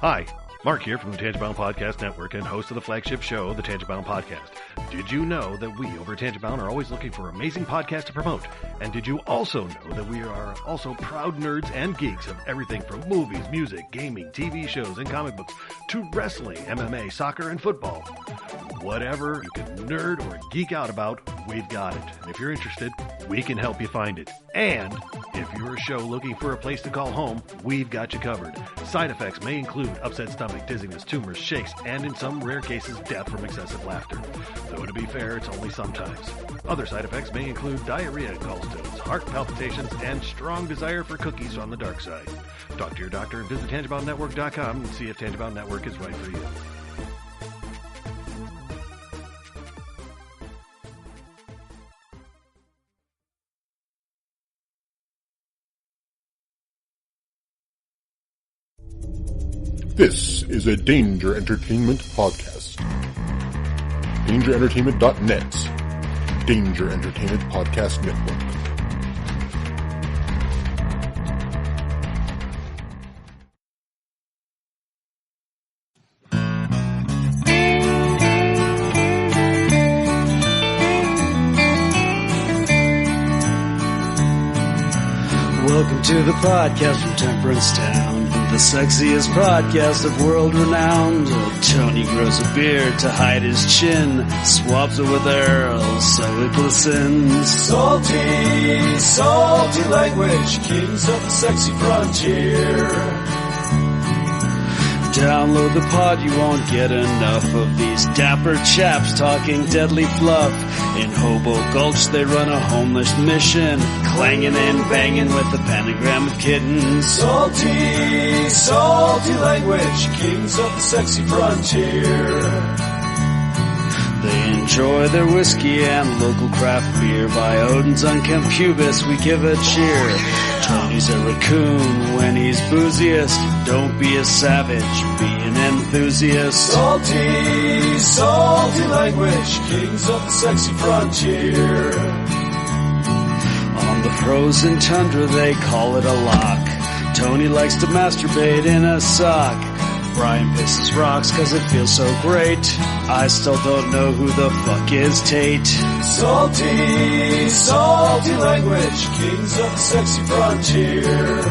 Hi, Mark here from the Tangent Bound Podcast Network and host of the flagship show, the Tangent Bound Podcast. Did you know that we over at Tangent Bound are always looking for amazing podcasts to promote? And did you also know that we are also proud nerds and geeks of everything from movies, music, gaming, TV shows, and comic books to wrestling, MMA, soccer, and football? Whatever you can nerd or geek out about, we've got it. And if you're interested, we can help you find it. And if you're a show looking for a place to call home, we've got you covered. Side effects may include upset stomach, dizziness, tumors, shakes, and in some rare cases, death from excessive laughter. Though to be fair, it's only sometimes. Other side effects may include diarrhea, gallstones, heart palpitations, and strong desire for cookies on the dark side. Talk to your doctor and visit TangentBoundNetwork.com and see if Tangent Bound Network is right for you. This is a Danger Entertainment podcast. DangerEntertainment.net. Danger Entertainment Podcast Network. Welcome to the podcast from Temperance Town, the sexiest podcast of world renowned. Tony grows a beard to hide his chin, swabs it with Earl so it glistens. Salty, salty language, kings of the sexy frontier. Download the pod, you won't get enough of these dapper chaps talking deadly fluff. In Hobo Gulch they run a homeless mission, clanging and banging with the pentagram of kittens. Salty, salty language, kings of the sexy frontier. They enjoy their whiskey and local craft beer. By Odin's unkempt pubis we give a cheer. Tony's a raccoon when he's booziest. Don't be a savage, be an enthusiast. Salty, salty language, kings of the sexy frontier. On the frozen tundra they call it a lock. Tony likes to masturbate in a sock. Brian pisses rocks cause it feels so great. I still don't know who the fuck is Tate. Salty, salty language, kings of the sexy frontier.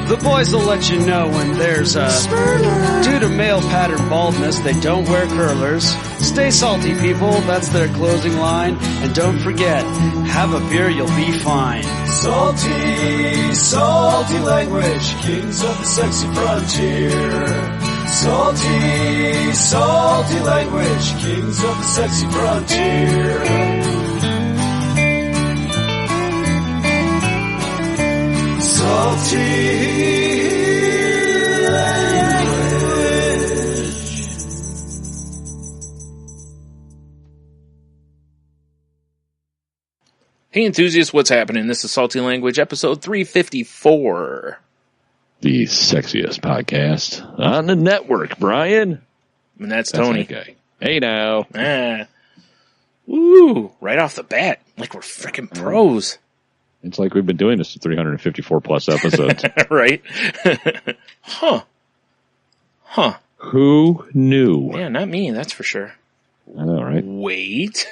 The boys will let you know when there's a spurner. Due to male pattern baldness, they don't wear curlers. Stay salty, people, that's their closing line. And don't forget, have a beer, you'll be fine. Salty, salty language, kings of the sexy frontier. Salty, salty language, kings of the sexy frontier. Salty language. Hey enthusiasts, what's happening? This is Salty Language, episode 354. The sexiest podcast on the network, Brian. And that's Tony. That guy. Hey now. Woo! Right off the bat, like we're freaking pros. It's like we've been doing this for 354 plus episodes. Right? Huh. Who knew? Yeah, not me, that's for sure. I know, right? Wait.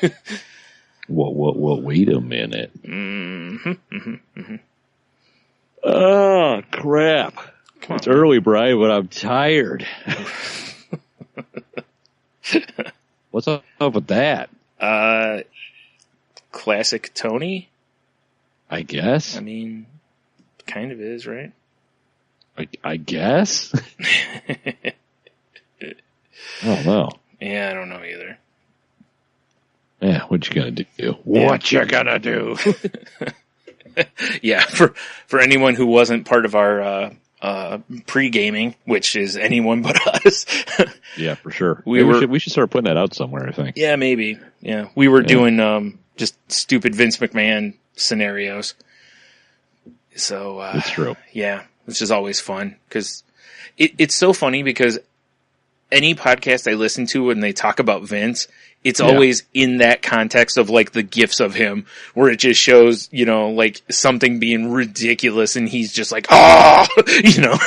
What, wait a minute. Oh, crap. It's early, Brian, but I'm tired. What's up with that? Classic Tony? I guess. I mean, kind of is, right? I guess? I don't know. Yeah, I don't know either. Yeah, what you gonna do? What you gonna do? Yeah, for anyone who wasn't part of our pre-gaming, which is anyone but us. Yeah, for sure. We should start putting that out somewhere, I think. Yeah, maybe. Yeah, we were doing just stupid Vince McMahon scenarios. So that's true. Yeah, which is always fun because it's so funny because any podcast I listen to when they talk about Vince, it's always in that context of like the gifs of him where it just shows, you know, like something being ridiculous and he's just like, oh, you know.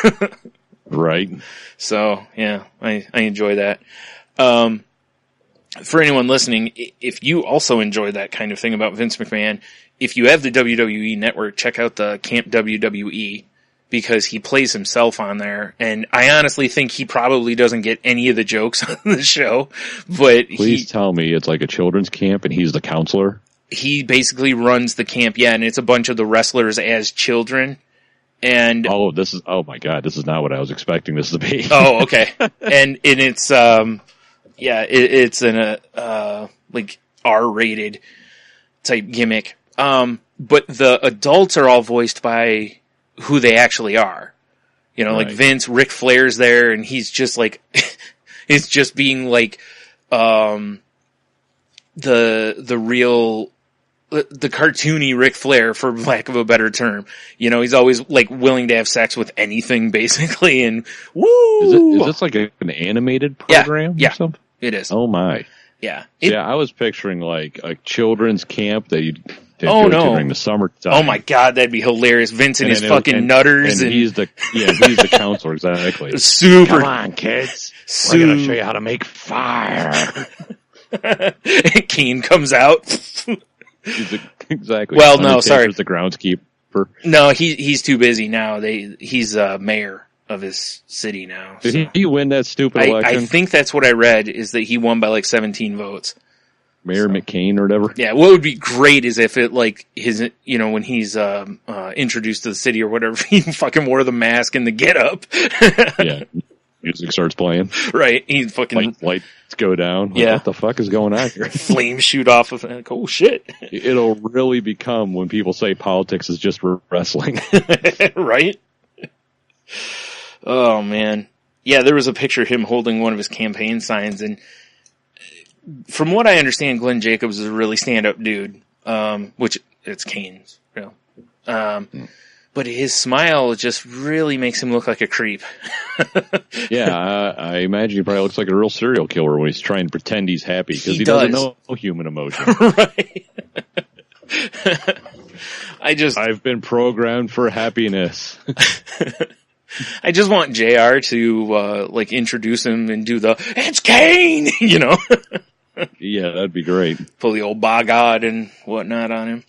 Right. So, yeah, I enjoy that. For anyone listening, if you also enjoy that kind of thing about Vince McMahon, if you have the WWE Network, check out the Camp WWE, because he plays himself on there, and I honestly think he probably doesn't get any of the jokes on the show, but Please tell me it's like a children's camp and he's the counselor? He basically runs the camp, yeah, and it's a bunch of the wrestlers as children. And oh my God, this is not what I was expecting this to be. Oh, okay. and it's it's an like R-rated type gimmick. But the adults are all voiced by who they actually are. You know, right. like Vince, Ric Flair's there, and he's just like it's just being like the real, the cartoony Ric Flair, for lack of a better term. You know, he's always like willing to have sex with anything, basically, and woo! Is this like an animated program or something? It is. Oh my. Yeah. Yeah, I was picturing like a children's camp that you'd go to during the summertime. Oh my God, that'd be hilarious. Vince and his fucking nutters. And he's the counselor, exactly. Super. Come on, kids. We're going to show you how to make fire. Kane comes out. Exactly. Well, no, sorry. The groundskeeper. No, he's too busy now. He's mayor of his city now. Did he win that stupid election? I think that's what I read, is that he won by like 17 votes. Mayor McCain or whatever. Yeah, what would be great is if it, like, his, you know, when he's introduced to the city or whatever, he fucking wore the mask and the get-up. Yeah, music starts playing. Right, he's fucking... Lights go down. Yeah. What the fuck is going on here? Flames shoot off of it. Like, oh, shit. It'll really become when people say politics is just wrestling. Right? Oh, man. Yeah, there was a picture of him holding one of his campaign signs, and from what I understand, Glenn Jacobs is a really stand-up dude, which it's Kane's, you know. But his smile just really makes him look like a creep. Yeah, I imagine he probably looks like a real serial killer when he's trying to pretend he's happy, because he doesn't know human emotion. Right. I've been programmed for happiness. I just want JR to like introduce him and do the "It's Kane," you know. Yeah, that'd be great. Pull the old by God and whatnot on him.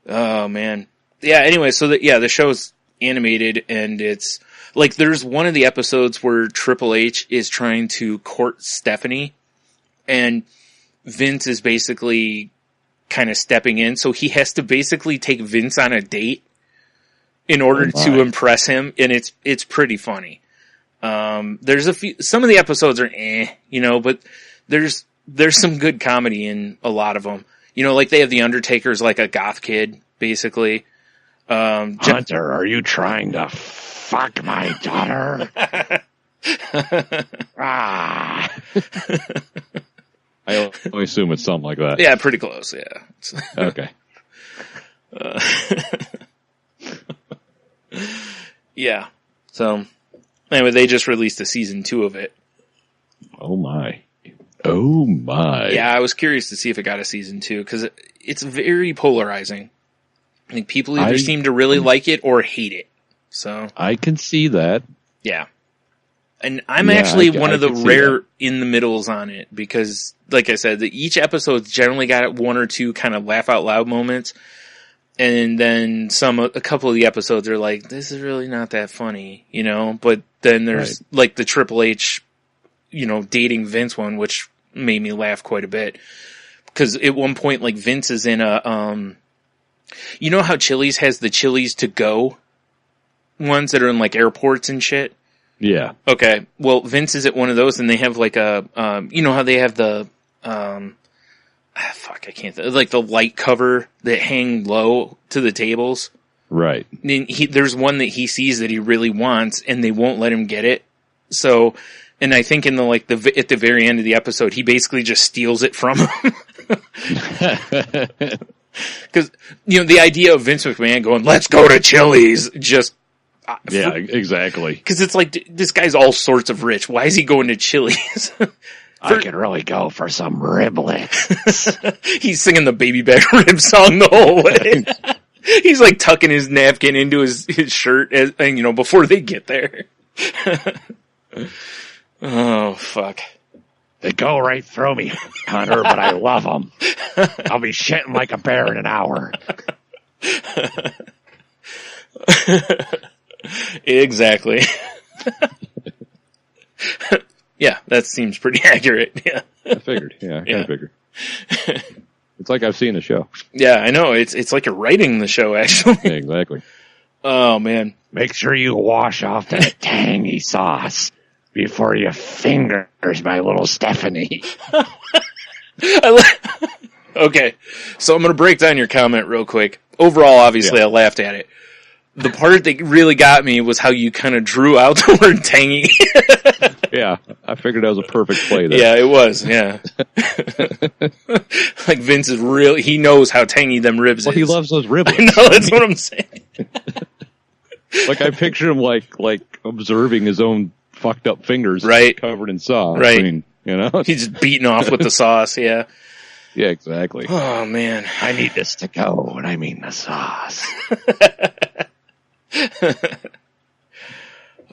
Oh man. Yeah, anyway, so the show's animated, and it's like there's one of the episodes where Triple H is trying to court Stephanie, and Vince is basically kind of stepping in, so he has to basically take Vince on a date in order to impress him, and it's pretty funny. There's some of the episodes are you know, but there's some good comedy in a lot of them. You know, like they have The Undertaker's like a goth kid, basically. Hunter, are you trying to fuck my daughter? I assume it's something like that. Yeah, pretty close, yeah. Okay. Yeah. So, anyway, they just released a season 2 of it. Oh my. Oh my. Yeah, I was curious to see if it got a season 2, because it's very polarizing. Like, people either seem to really like it or hate it. So I can see that. Yeah. And I'm actually one of the rare in the middles on it, because, like I said, each episode's generally got one or two kind of laugh out loud moments. And then a couple of the episodes are like, this is really not that funny, you know? But then there's like the Triple H, you know, dating Vince one, which made me laugh quite a bit. Cause at one point, like Vince is in a, you know how Chili's has the Chili's to go ones that are in like airports and shit? Yeah. Okay. Well, Vince is at one of those, and they have like a, you know how they have the, like the light cover that hang low to the tables. Right. And there's one that he sees that he really wants, and they won't let him get it. So, and I think in at the very end of the episode, he basically just steals it from him. Cause, you know, the idea of Vince McMahon going, let's go to Chili's, just, yeah, exactly. Cause it's like, this guy's all sorts of rich. Why is he going to Chili's? I could really go for some riblets. He's singing the Baby Back Rib song the whole way. He's like tucking his napkin into his shirt, and you know, before they get there. Oh, fuck. They go right through me, Hunter, but I love them. I'll be shitting like a bear in an hour. Exactly. Yeah, that seems pretty accurate. Yeah. I figured. Yeah, I kind of figured. It's like I've seen the show. Yeah, I know. It's like you're writing the show, actually. Yeah, exactly. Oh, man. Make sure you wash off that tangy sauce before you fingers my little Stephanie. Okay, so I'm going to break down your comment real quick. Overall, obviously, I laughed at it. The part that really got me was how you kind of drew out the word tangy. Yeah, I figured that was a perfect play there. Yeah, it was, yeah. Like Vince is really, he knows how tangy them ribs is. Well, he loves those ribs. I know, that's what I'm saying. Like, I picture him like observing his own fucked up fingers covered in sauce. Right. I mean, you know? He's just beating off with the sauce, yeah. Yeah, exactly. Oh, man. I need this to go, and I mean the sauce.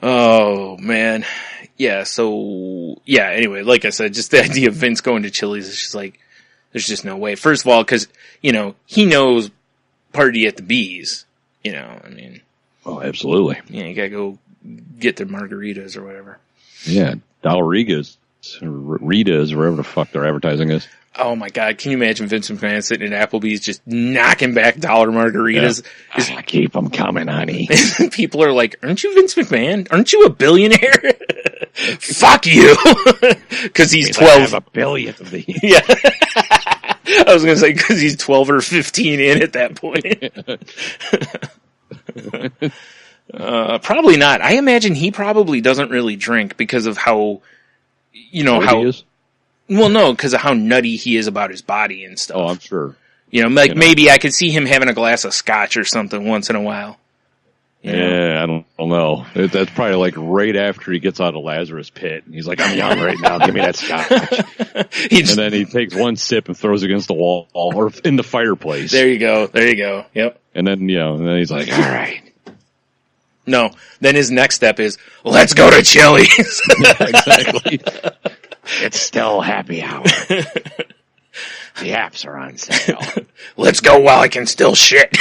Oh, man. Yeah, so, yeah, anyway, like I said, just the idea of Vince going to Chili's is just like, there's just no way. First of all, because, you know, he knows Party at the Bees, you know, I mean. Oh, absolutely. Yeah, you gotta go get their margaritas or whatever. Yeah, Dalrigas, Ritas, wherever the fuck their advertising is. Oh my God, can you imagine Vince McMahon sitting at Applebee's just knocking back dollar margaritas? Yeah. Keep them coming, honey. People are like, aren't you Vince McMahon? Aren't you a billionaire? Fuck you! Because he's 12. I have a billion of these. Yeah. I was going to say, because he's 12 or 15 in at that point. Probably not. I imagine he probably doesn't really drink because of how, you know, how he is. Well, no, because of how nutty he is about his body and stuff. Oh, I'm sure. You know, like maybe I could see him having a glass of scotch or something once in a while. Yeah, I don't know. That's probably like right after he gets out of Lazarus Pit. And he's like, I'm young right now. Give me that scotch. And then he takes one sip and throws it against the wall or in the fireplace. There you go. There you go. Yep. And then, and then he's like, all right. No. Then his next step is, let's go to Chili's. Yeah, exactly. It's still happy hour. The apps are on sale. Let's go while I can still shit.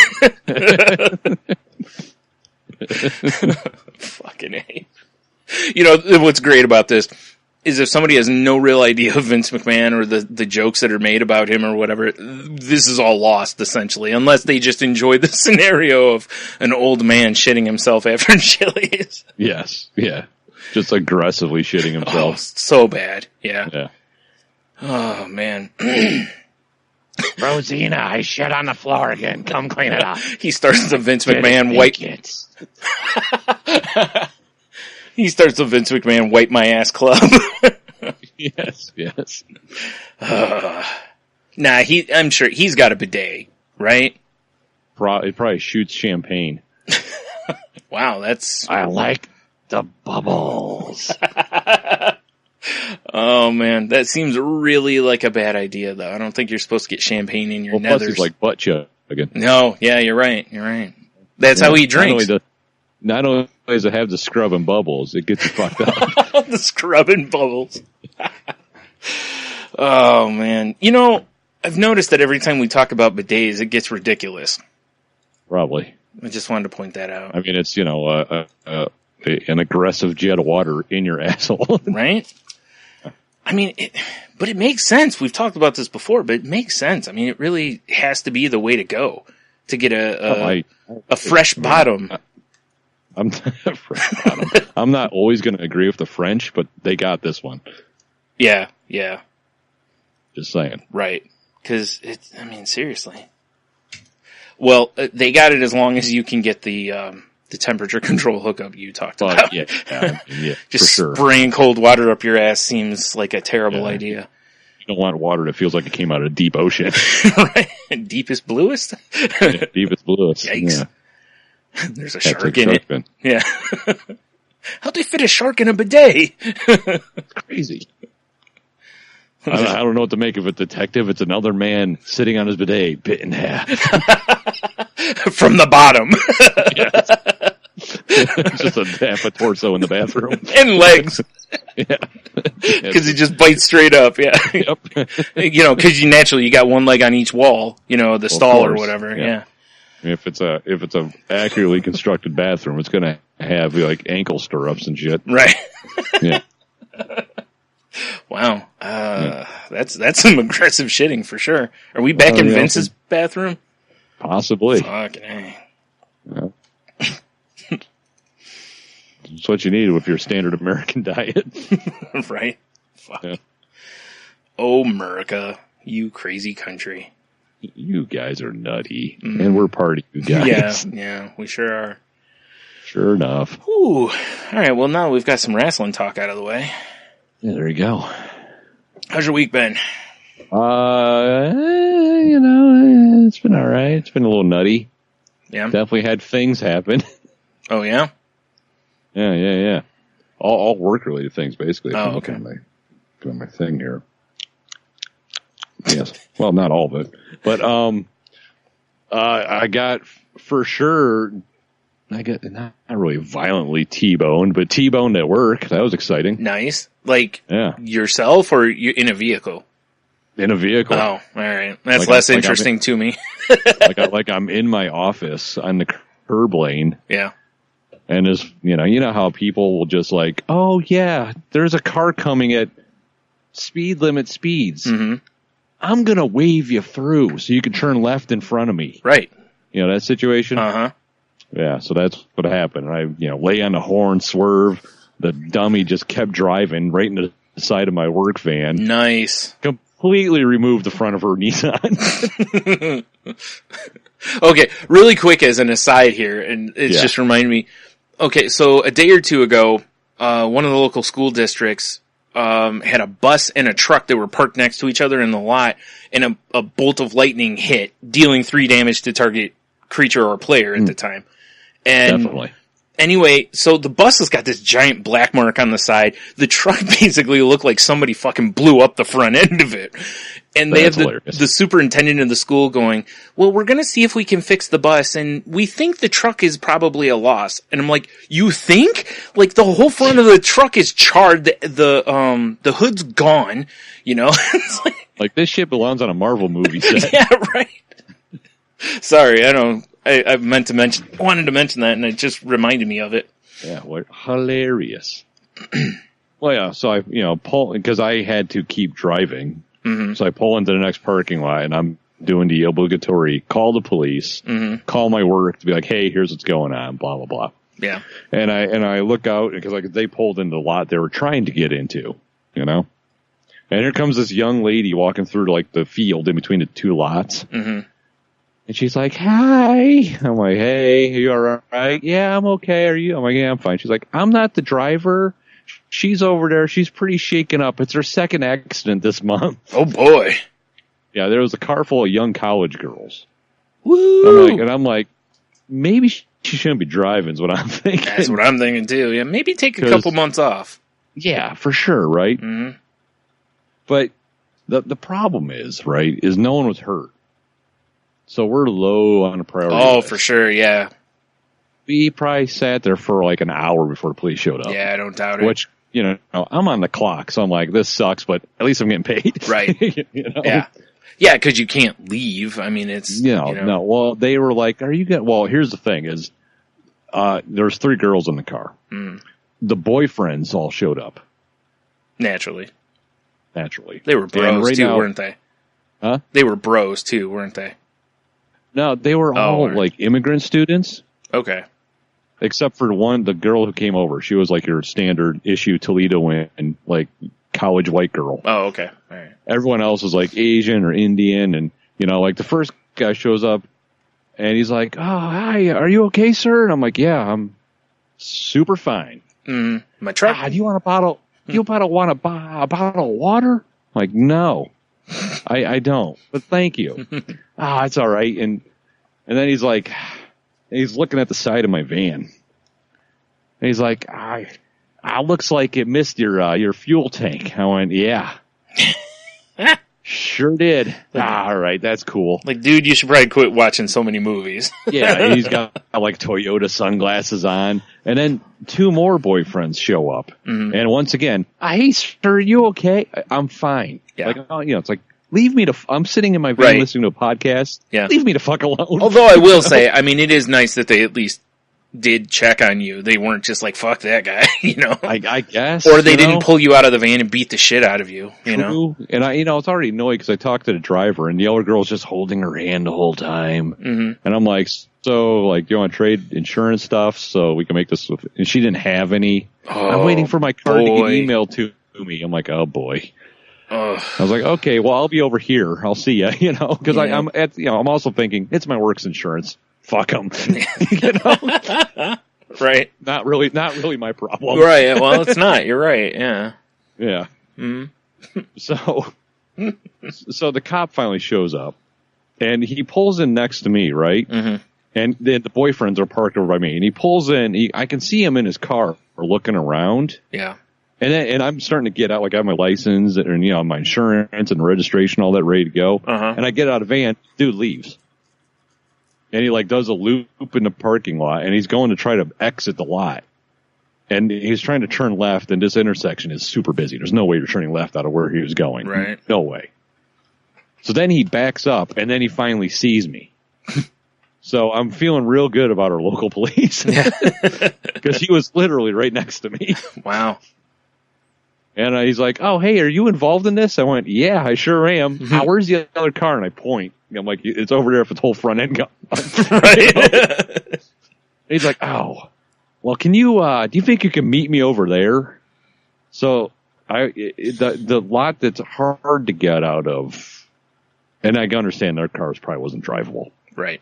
Fucking A. You know, what's great about this is if somebody has no real idea of Vince McMahon or the jokes that are made about him or whatever, this is all lost, essentially, unless they just enjoy the scenario of an old man shitting himself after Chili's. Yes, yeah. Just aggressively shitting himself. Oh, so bad. Yeah. Yeah. Oh, man. Rosina, I shit on the floor again. Come clean it up. He starts the Vince McMahon wipe. He starts the Vince McMahon wipe my ass club. Yes. Nah, I'm sure he's got a bidet, right? It probably shoots champagne. Wow, that's. I like the bubbles. Oh man, that seems really like a bad idea, though. I don't think you're supposed to get champagne in your nethers. Plus it's like butt chug again. No, yeah, you're right. That's how he drinks. Not only does it have the scrub and bubbles, it gets you fucked up. The scrub and bubbles. Oh man, you know, I've noticed that every time we talk about bidets, it gets ridiculous. Probably. I just wanted to point that out. I mean, it's an aggressive jet of water in your asshole, right? I mean, but it makes sense. We've talked about this before, but it makes sense. I mean, it really has to be the way to go to get a fresh bottom. I'm not always going to agree with the French, but they got this one. Yeah. Just saying. Right. Because seriously. Well, they got it as long as you can get the temperature control hookup you talked about. Yeah, just for sure. Spraying cold water up your ass seems like a terrible idea. You don't want water that feels like it came out of a deep ocean. Right? Deepest, bluest? Yeah, deepest, bluest. Yikes. Yeah. There's a shark in it. Bin. Yeah. How'd they fit a shark in a bidet? It's crazy. I don't know what to make of it, detective. It's another man sitting on his bidet, bit in half. From the bottom. Just a half a torso in the bathroom. And legs. Yeah. Because he just bites straight up, yeah. Yep. Because you naturally, you got one leg on each wall, the stall or whatever, yeah. If it's a accurately constructed bathroom, it's going to have like ankle stirrups and shit. Right. Yeah. Wow. That's some aggressive shitting for sure. Are we back in Vince's bathroom? Possibly. Fucking A. Yeah. That's what you need with your standard American diet. Right? Fuck. Yeah. Oh, America, you crazy country. You guys are nutty. And we're party you Yeah, guys. yeah, we sure are. Sure enough. Ooh. All right, well, now we've got some wrestling talk out of the way. Yeah, there you go. How's your week been? It's been all right. It's been a little nutty. Yeah. Definitely had things happen. Oh, yeah? Yeah. All work-related things, basically. Oh, okay. Got my thing here. Yes. Well, not all of it. But I got, for sure, not really violently T-boned, but T-boned at work. That was exciting. Nice. Like, yeah. Yourself or you in a vehicle? In a vehicle. Oh, all right. That's less interesting to me. like I'm in my office on the curb lane. Yeah. And as you know how people will just like, oh yeah, there's a car coming at speed limit speeds. Mm-hmm. I'm gonna wave you through so you can turn left in front of me. Right. That situation. Uh-huh. Yeah. So that's what happened. I lay on the horn, swerve. The dummy just kept driving right into the side of my work van. Nice. Completely removed the front of her Nissan. Okay, really quick as an aside here, and it's just reminded me. Okay, so a day or two ago, one of the local school districts had a bus and a truck that were parked next to each other in the lot, and a bolt of lightning hit, dealing 3 damage to target creature or player at the time. And definitely. Anyway, so the bus has got this giant black mark on the side. The truck basically looked like somebody fucking blew up the front end of it. And they have the superintendent of the school going, well, we're going to see if we can fix the bus, and we think the truck is probably a loss. And I'm like, you think? Like, the whole front of the truck is charred. The hood's gone, It's like this shit belongs on a Marvel movie set. Yeah, right. Sorry, I wanted to mention that, and it just reminded me of it. Yeah, what hilarious. Well, yeah, so I, pull, because I had to keep driving. Mm-hmm. So I pull into the next parking lot, and I'm doing the obligatory call the police, call my work to be like, hey, here's what's going on, blah, blah, blah. Yeah. And I look out, because they pulled into the lot they were trying to get into, And here comes this young lady walking through, the field in between the 2 lots. Mm-hmm. And she's like, hi. I'm like, hey, are you all right? Yeah, I'm okay. Are you? I'm like, yeah, I'm fine. She's like, I'm not the driver. She's over there. She's pretty shaken up. It's her second accident this month. Oh, boy. Yeah, there was a car full of young college girls. Woo! I'm like, maybe she shouldn't be driving is what I'm thinking. That's what I'm thinking, too. Yeah, maybe take a couple months off. Yeah, for sure, right? Mm-hmm. But the problem is no one was hurt. So we're low on the priority list. For sure, yeah. We probably sat there for an hour before the police showed up. Yeah, I don't doubt it. Which, I'm on the clock, so I'm like, this sucks, but at least I'm getting paid. Right. Yeah. Yeah, because you can't leave. I mean, it's, No, well, they were like, are you getting, well, here's the thing is, there's 3 girls in the car. Mm. The boyfriends all showed up. Naturally. They were bros, too, weren't they? Huh? They were bros, too, weren't they? No, they were all immigrant students. Okay. Except for the girl who came over. She was your standard issue Toledo and college white girl. Oh, okay. All right. Everyone else was Asian or Indian. And, the first guy shows up and he's like, oh, hi, are you okay, sir? And I'm like, yeah, I'm super fine. My truck. Do you want a bottle? Do you want a bottle of water? I'm like, no. I don't, but thank you. It's all right. And then he's looking at the side of my van. And he's like, looks like it missed your fuel tank. I went, yeah. Sure did. All right, that's cool. Like, dude, you should probably quit watching so many movies. Yeah, he's got like Toyota sunglasses on. And then 2 more boyfriends show up. Mm-hmm. And once again, hey, sir, are you okay? I'm fine. Yeah. Like, it's like, leave me I'm sitting in my van listening to a podcast. Yeah. Leave me the fuck alone. Although I will say, I mean, it is nice that they at least did check on you. They weren't just like, fuck that guy, I guess. Or they didn't pull you out of the van and beat the shit out of you, True. know? And I was already annoyed because I talked to the driver and the other girl's just holding her hand the whole time. Mm-hmm. And I'm like, so, like, you want to trade insurance stuff so we can make this? And she didn't have any. I'm waiting for my card to get emailed to me. I'm like, oh boy. I was like, okay, well, I'll be over here. I'll see ya, because I'm I'm also thinking it's my works insurance. Fuck them. Right. Not really my problem. Right. Well, it's not. You're right. Yeah. Yeah. Mm-hmm. So the cop finally shows up and he pulls in next to me, right? Mm-hmm. And the boyfriends are parked over by me and he pulls in, I can see him in his car or looking around. Yeah. And I'm starting to get out, like I have my license and, my insurance and registration, all that ready to go. Uh-huh. And I get out of the van, dude leaves. And he like does a loop in the parking lot and he's going to try to exit the lot. And he's trying to turn left and this intersection is super busy. There's no way you're turning left out of where he was going. Right. No way. So then he backs up and then he finally sees me. So I'm feeling real good about our local police. Because he was literally right next to me. Wow. And he's like, oh, hey, are you involved in this? I went, yeah, I sure am. Mm-hmm. Where's the other car? And I point. I'm like, it's over there with the whole front end gone. Right. He's like, oh, well, can you, do you think you can meet me over there? So the lot that's hard to get out of, and I understand their cars probably wasn't drivable. Right.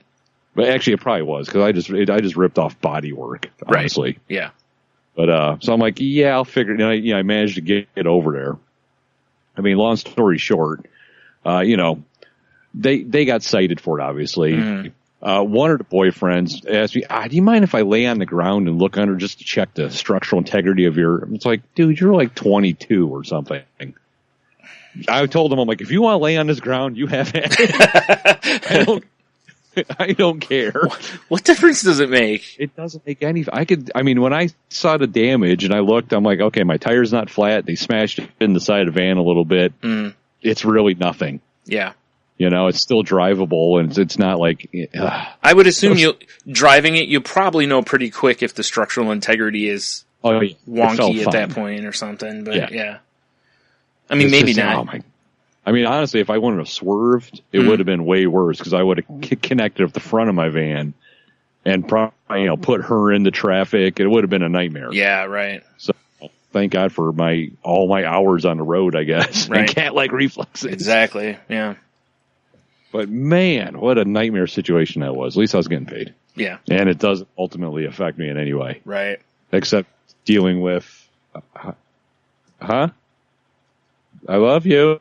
But actually it probably was because I just ripped off body work, honestly. Right. Yeah. But, so I'm like, yeah, I'll figure it out. I managed to get over there. I mean, long story short, they got cited for it, obviously. Mm. One of the boyfriends asked me, do you mind if I lay on the ground and look under just to check the structural integrity of your, it's like, dude, you're like 22 or something. I told him, I'm like, if you want to lay on this ground, you have it. I don't care. What difference does it make? It doesn't make any. When I saw the damage and I looked, I'm like, okay, my tire's not flat. They smashed it in the side of the van a little bit. Mm. It's really nothing. Yeah. It's still drivable and it's not like. I would assume driving it, you probably know pretty quick if the structural integrity is wonky at that point or something. But yeah. I mean, maybe not. Oh my. Honestly, if I wanted to swerved, it would have been way worse because I would have connected up the front of my van and probably, put her into traffic. It would have been a nightmare. Yeah, right. So thank God for all my hours on the road, I guess. Right. And cat-like reflexes. Exactly. Yeah. But man, what a nightmare situation that was. At least I was getting paid. Yeah. And it doesn't ultimately affect me in any way. Right. Except dealing with, I love you.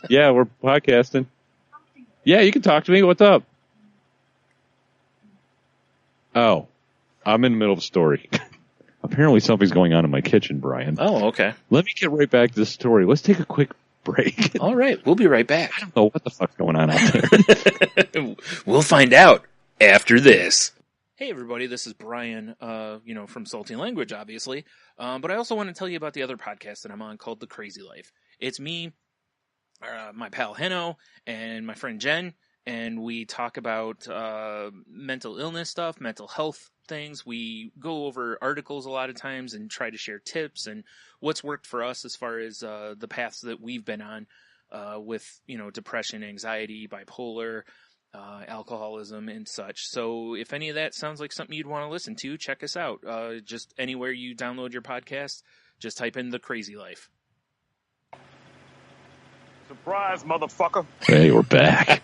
Yeah, we're podcasting. Yeah, you can talk to me. What's up? Oh, I'm in the middle of a story. Apparently something's going on in my kitchen, Brian. Oh, okay. Let me get right back to the story. Let's take a quick break. All right, we'll be right back. I don't know what the fuck's going on out there. We'll find out after this. Hey everybody, this is Brian, from Salty Language, obviously. But I also want to tell you about the other podcast that I'm on called The Crazy Life. It's me, my pal Heno, and my friend Jen, and we talk about mental illness stuff, mental health things. We go over articles a lot of times and try to share tips and what's worked for us as far as the paths that we've been on with, depression, anxiety, bipolar, alcoholism and such. So if any of that sounds like something you'd want to listen to, check us out. Just anywhere you download your podcast, just type in The Crazy Life. Surprise, motherfucker. Hey, we're back.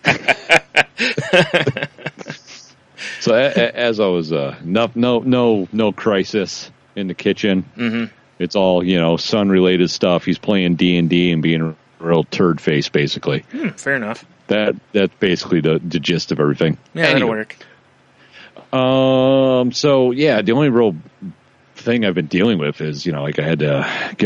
So as I was, no crisis in the kitchen. Mm-hmm. It's all, son-related stuff. He's playing D&D and being a real turd face, basically. Fair enough. That's basically the gist of everything. Yeah, that'll work. So yeah, the only real thing I've been dealing with is, you know, like I had to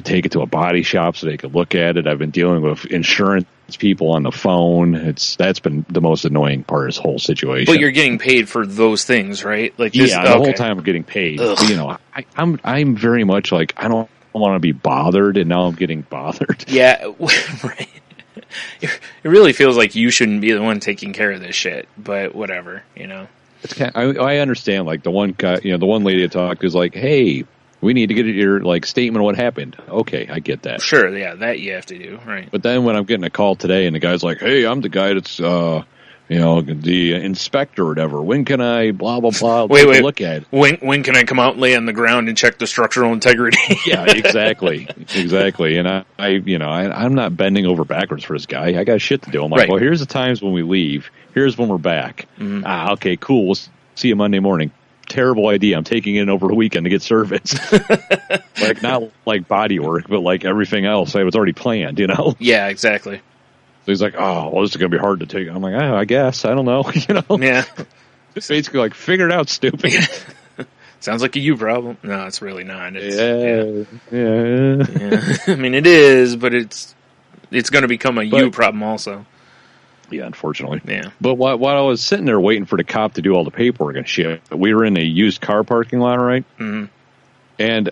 take it to a body shop so they could look at it. I've been dealing with insurance people on the phone. That's been the most annoying part of this whole situation. But you're getting paid for those things, right? Like this, the whole time I'm getting paid. But, you know, I'm very much like, I don't want to be bothered, and now I'm getting bothered. Yeah, right. It really feels like you shouldn't be the one taking care of this shit, but whatever, you know. It's I understand, like the one guy, you know, the one lady I talked to is like, hey, we need to get your like statement of what happened. Okay, I get that. Sure, yeah, that you have to do, right. But then when I'm getting a call today and the guy's like, hey, I'm the guy that's you know, the inspector or whatever. When can I blah blah blah wait, look at it? When can I come out and lay on the ground and check the structural integrity? Yeah, exactly. And I'm not bending over backwards for this guy. I got shit to do. I'm like, right. Well, here's the times when we leave. Here's when we're back. Mm-hmm. Okay, cool. We'll see you Monday morning. Terrible idea. I'm taking it over the weekend to get service. Like not like body work, but like everything else. I was already planned, you know? Yeah, exactly. So he's like, oh, well, this is going to be hard to take. I'm like, oh, I guess. I don't know. You know? Yeah. It's basically like, figure it out, stupid. Sounds like a you problem. No, it's really not. Yeah. I mean, it is, but it's going to become you problem also. Yeah, unfortunately. Yeah. But while I was sitting there waiting for the cop to do all the paperwork and shit, we were in a used car parking lot, right? Mm-hmm. And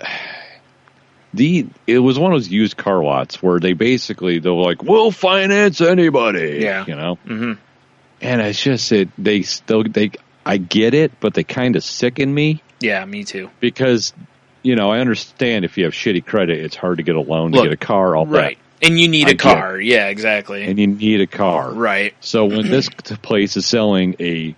it was one of those used car lots where they're like, we'll finance anybody. Yeah. You know? Mm-hmm. And it's just I get it, but they kind of sicken me. Yeah, me too. Because, you know, I understand if you have shitty credit, it's hard to get a loan to get a car. All right. That. And you need a car. Yeah, exactly. And you need a car. Right. So when this place is selling a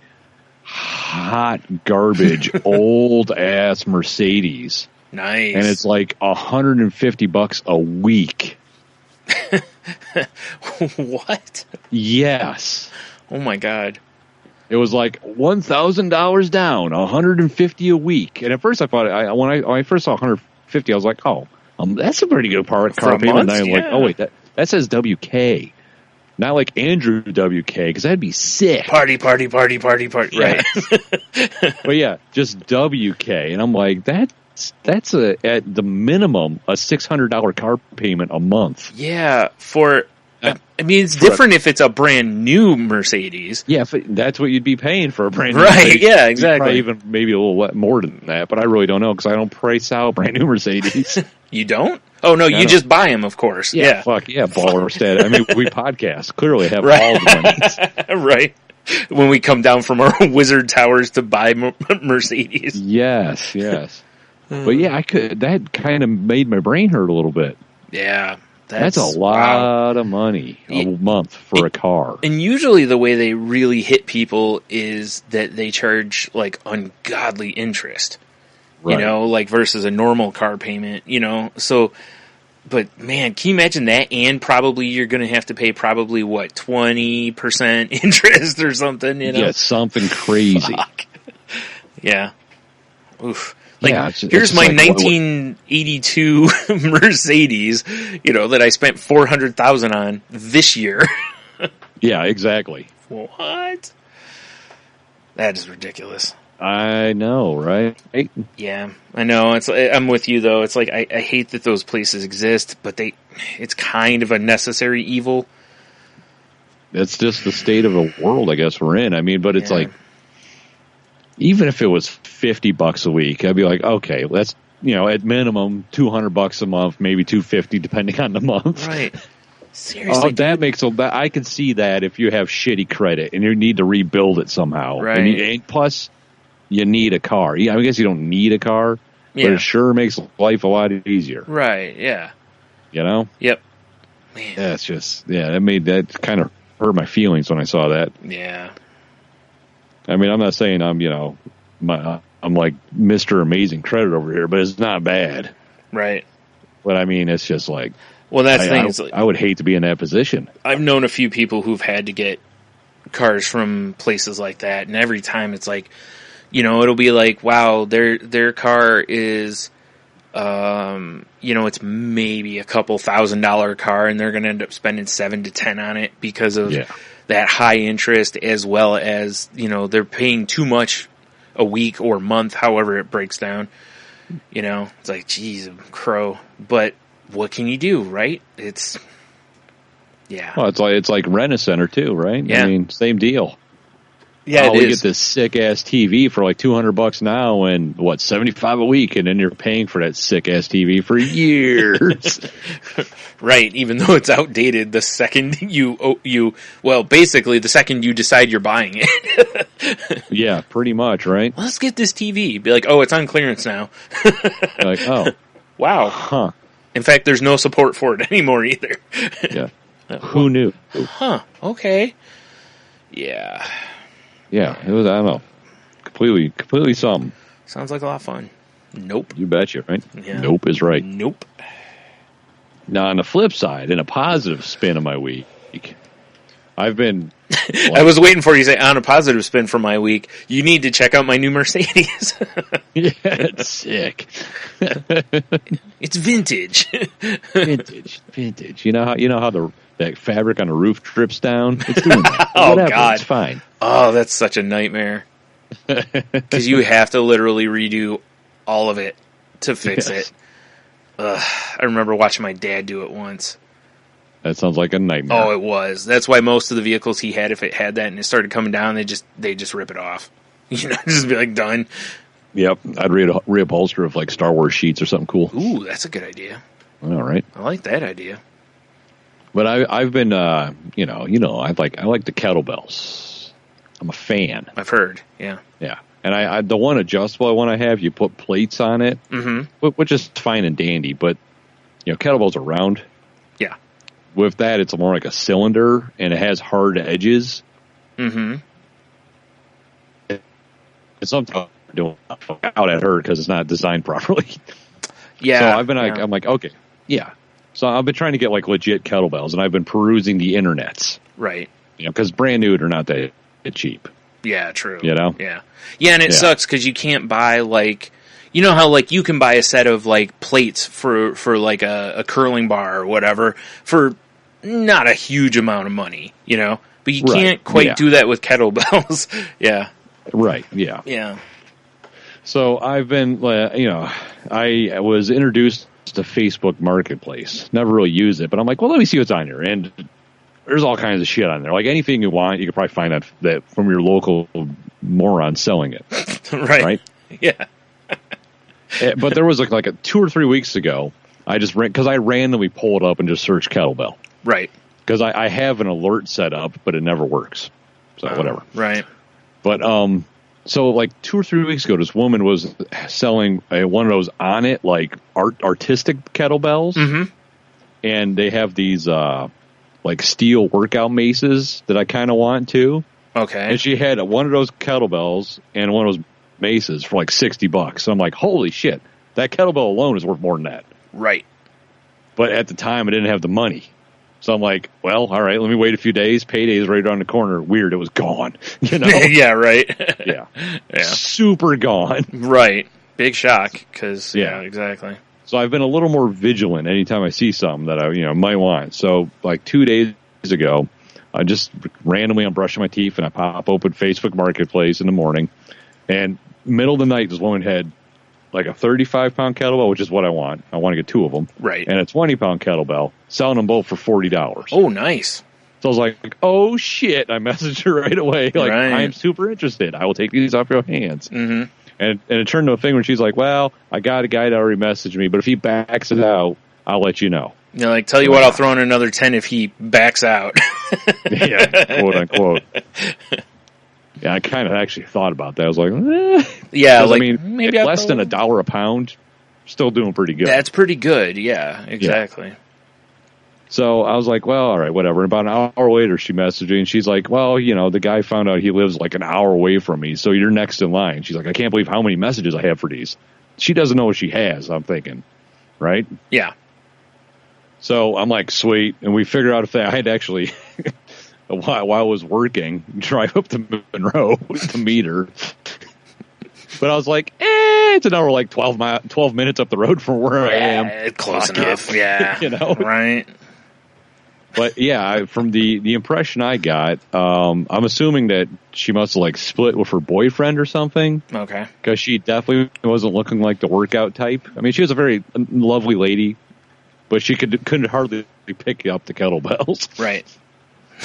hot garbage, old ass Mercedes. Nice. And it's like $150 a week. What? Yes. Oh my God. It was like $1,000 down, $150 a week. And at first I thought, when I first saw $150, I was like, oh, that's a pretty good car payment. And I'm like, oh wait, that says WK. Not like Andrew WK, because that'd be sick. Party. Yeah. Right. But yeah, just WK. And I'm like, that's at the minimum a $600 car payment a month. Yeah, I mean, it's different if it's a brand new Mercedes. Yeah, that's what you'd be paying for a brand new Mercedes. Right, yeah, exactly. Probably even maybe a little more than that, but I really don't know because I don't price out brand new Mercedes. You don't? Oh, no, you just buy them, of course. Yeah. Fuck, yeah, baller stat. I mean, we podcast. Clearly have all the money. Right. When we come down from our wizard towers to buy Mercedes. Yes. But yeah, that kind of made my brain hurt a little bit. Yeah. That's a lot of money a month for a car. And usually the way they really hit people is that they charge like ungodly interest, you know, like versus a normal car payment, you know. So, but man, can you imagine that? And probably you're going to have to pay probably 20% interest or something, you know? Yeah, something crazy. Fuck. Yeah. Oof. Here's my 1982 Mercedes, you know, that I spent $400,000 on this year. Yeah, exactly. What? That is ridiculous. I know, right? Yeah, I know. I'm with you though. It's like I hate that those places exist, but it's kind of a necessary evil. It's just the state of the world, I guess we're in. I mean, but it's like, even if it was $50 a week, I'd be like, okay, that's, you know, at minimum $200 a month, maybe $250 depending on the month. Right. Seriously. That makes I can see that if you have shitty credit and you need to rebuild it somehow. Right. And plus, you need a car. I guess you don't need a car, but it sure makes life a lot easier. Right. Yeah. You know. Yep. Man. Yeah, it's just that kind of hurt my feelings when I saw that. Yeah. I mean, I'm not saying I'm, you know, I'm like Mr. Amazing Credit over here, but it's not bad. Right. But I mean, it's just like, well, that's the thing. I would hate to be in that position. I've known a few people who've had to get cars from places like that, and every time it's like, you know, it'll be like, wow, their car is, you know, it's maybe a couple $1,000 car, and they're going to end up spending 7 to 10 on it because of that high interest, as well as, you know, they're paying too much a week or month, however it breaks down. You know, it's like, geez, crow. But what can you do, right? It's, yeah. Well, it's like Rent-A-Center too, right? Yeah. I mean, same deal. Yeah, we get this sick ass TV for like $200 now, and what, $75 a week, and then you're paying for that sick ass TV for years. Right, even though it's outdated the second basically the second you decide you're buying it. Yeah, pretty much, right? Let's get this TV. Be like, oh, it's on clearance now. Like, oh, wow. huh? In fact, there's no support for it anymore either. Yeah. Who knew? Huh? Okay. Yeah. Yeah, it was. I don't know. Completely something. Sounds like a lot of fun. Nope. You betcha, right? Yeah. Nope is right. Nope. Now, on the flip side, in a positive spin of my week, I've been... I was waiting for you to say, on a positive spin for my week, you need to check out my new Mercedes. Yeah, it's sick. It's vintage. Vintage. You know how that fabric on the roof drips down? It's doing that. Oh, whatever, God. it's fine. Oh, that's such a nightmare. Because you have to literally redo all of it to fix it. Ugh, I remember watching my dad do it once. That sounds like a nightmare. Oh, it was. That's why most of the vehicles he had, if it had that and it started coming down, they just rip it off. You know, just be like, done. Yep, I'd reupholster of like Star Wars sheets or something cool. Ooh, that's a good idea. All right, I like that idea. But I've been, I like the kettlebells. I'm a fan. I've heard, yeah. Yeah, and I the one adjustable one I have, you put plates on it, which is fine and dandy. But kettlebells are round. Yeah. With that, it's more like a cylinder, and it has hard edges. Mm-hmm. It's something I don't out at her because it's not designed properly. Yeah. So I've been like, I'm like, okay, yeah. So I've been trying to get like legit kettlebells, and I've been perusing the internets. Right. Because brand new, they're not that cheap. Yeah, true. Yeah, and it sucks because you can't buy like, you know how like you can buy a set of like plates for like a curling bar or whatever for not a huge amount of money, but you can't quite do that with kettlebells. Yeah. Right. Yeah. Yeah. So I've been, I was introduced to Facebook Marketplace. Never really used it, but I'm like, well, let me see what's on here. And there's all kinds of shit on there. Like anything you want, you can probably find that from your local moron selling it. Right? Yeah. But there was like 2 or 3 weeks ago, I just because I randomly pulled up and just searched kettlebell. Right. Because I have an alert set up, but it never works. So whatever. Right. But so like 2 or 3 weeks ago, this woman was selling one of those on it like artistic kettlebells, and they have these like steel workout maces that I kind of want too. Okay. And she had one of those kettlebells and one of those maces for like $60. So I'm like, holy shit, that kettlebell alone is worth more than that. Right. But at the time, I didn't have the money. So I'm like, well, all right, let me wait a few days. Payday's right around the corner. Weird, it was gone. Yeah, right. Yeah. Super gone. Right. Big shock, because, exactly. So I've been a little more vigilant anytime I see something that I might want. So like 2 days ago, I just randomly, I'm brushing my teeth, and I pop open Facebook Marketplace in the morning. And middle of the night, this woman had like a 35-pound kettlebell, which is what I want. I want to get 2 of them. Right. And a 20-pound kettlebell, selling them both for $40. Oh, nice. So I was like, oh, shit. I messaged her right away. Like, I'm super interested. I will take these off your hands. Mm-hmm. And it turned to a thing where she's like, well, I got a guy that already messaged me, but if he backs it out, I'll let you know. Like, tell you what, I'll throw in another 10 if he backs out. Yeah, quote unquote. Yeah, I kind of actually thought about that. I was like, yeah, like, I mean, maybe less than $1 a pound, still doing pretty good. That's pretty good. Yeah, exactly. Yeah. So I was like, well, all right, whatever. And about an hour later, she messaged me, and she's like, well, the guy found out he lives like an hour away from me, so you're next in line. She's like, I can't believe how many messages I have for these. She doesn't know what she has, I'm thinking, right? Yeah. So I'm like, sweet. And we figured out if I had actually, while I was working, drive up to Monroe to meet her. But I was like, it's an hour, like 12 minutes up the road from where I am. Close enough, yeah. Right? But yeah, from the impression I got, I'm assuming that she must have like split with her boyfriend or something. Okay. Because she definitely wasn't looking like the workout type. I mean, she was a very lovely lady, but she couldn't hardly pick up the kettlebells. Right.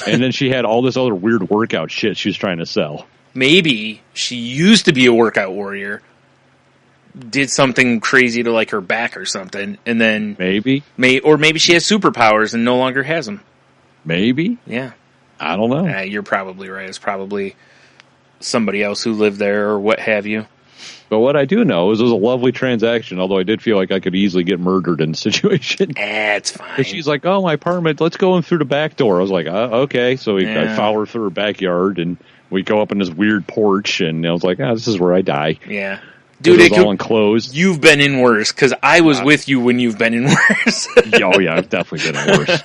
And then she had all this other weird workout shit she was trying to sell. Maybe she used to be a workout warrior, did something crazy to like her back or something, and then maybe she has superpowers and no longer has them. Maybe. Yeah. I don't know. You're probably right. It's probably somebody else who lived there or what have you. But what I do know is it was a lovely transaction, although I did feel like I could easily get murdered in the situation. It's fine. Because she's like, oh, my apartment, let's go in through the back door. I was like, okay. So I follow her through her backyard, and we go up in this weird porch, and I was like, this is where I die. Yeah. Dude, it was all enclosed. You've been in worse, because I was with you when you've been in worse. Oh, yeah, I've definitely been in worse.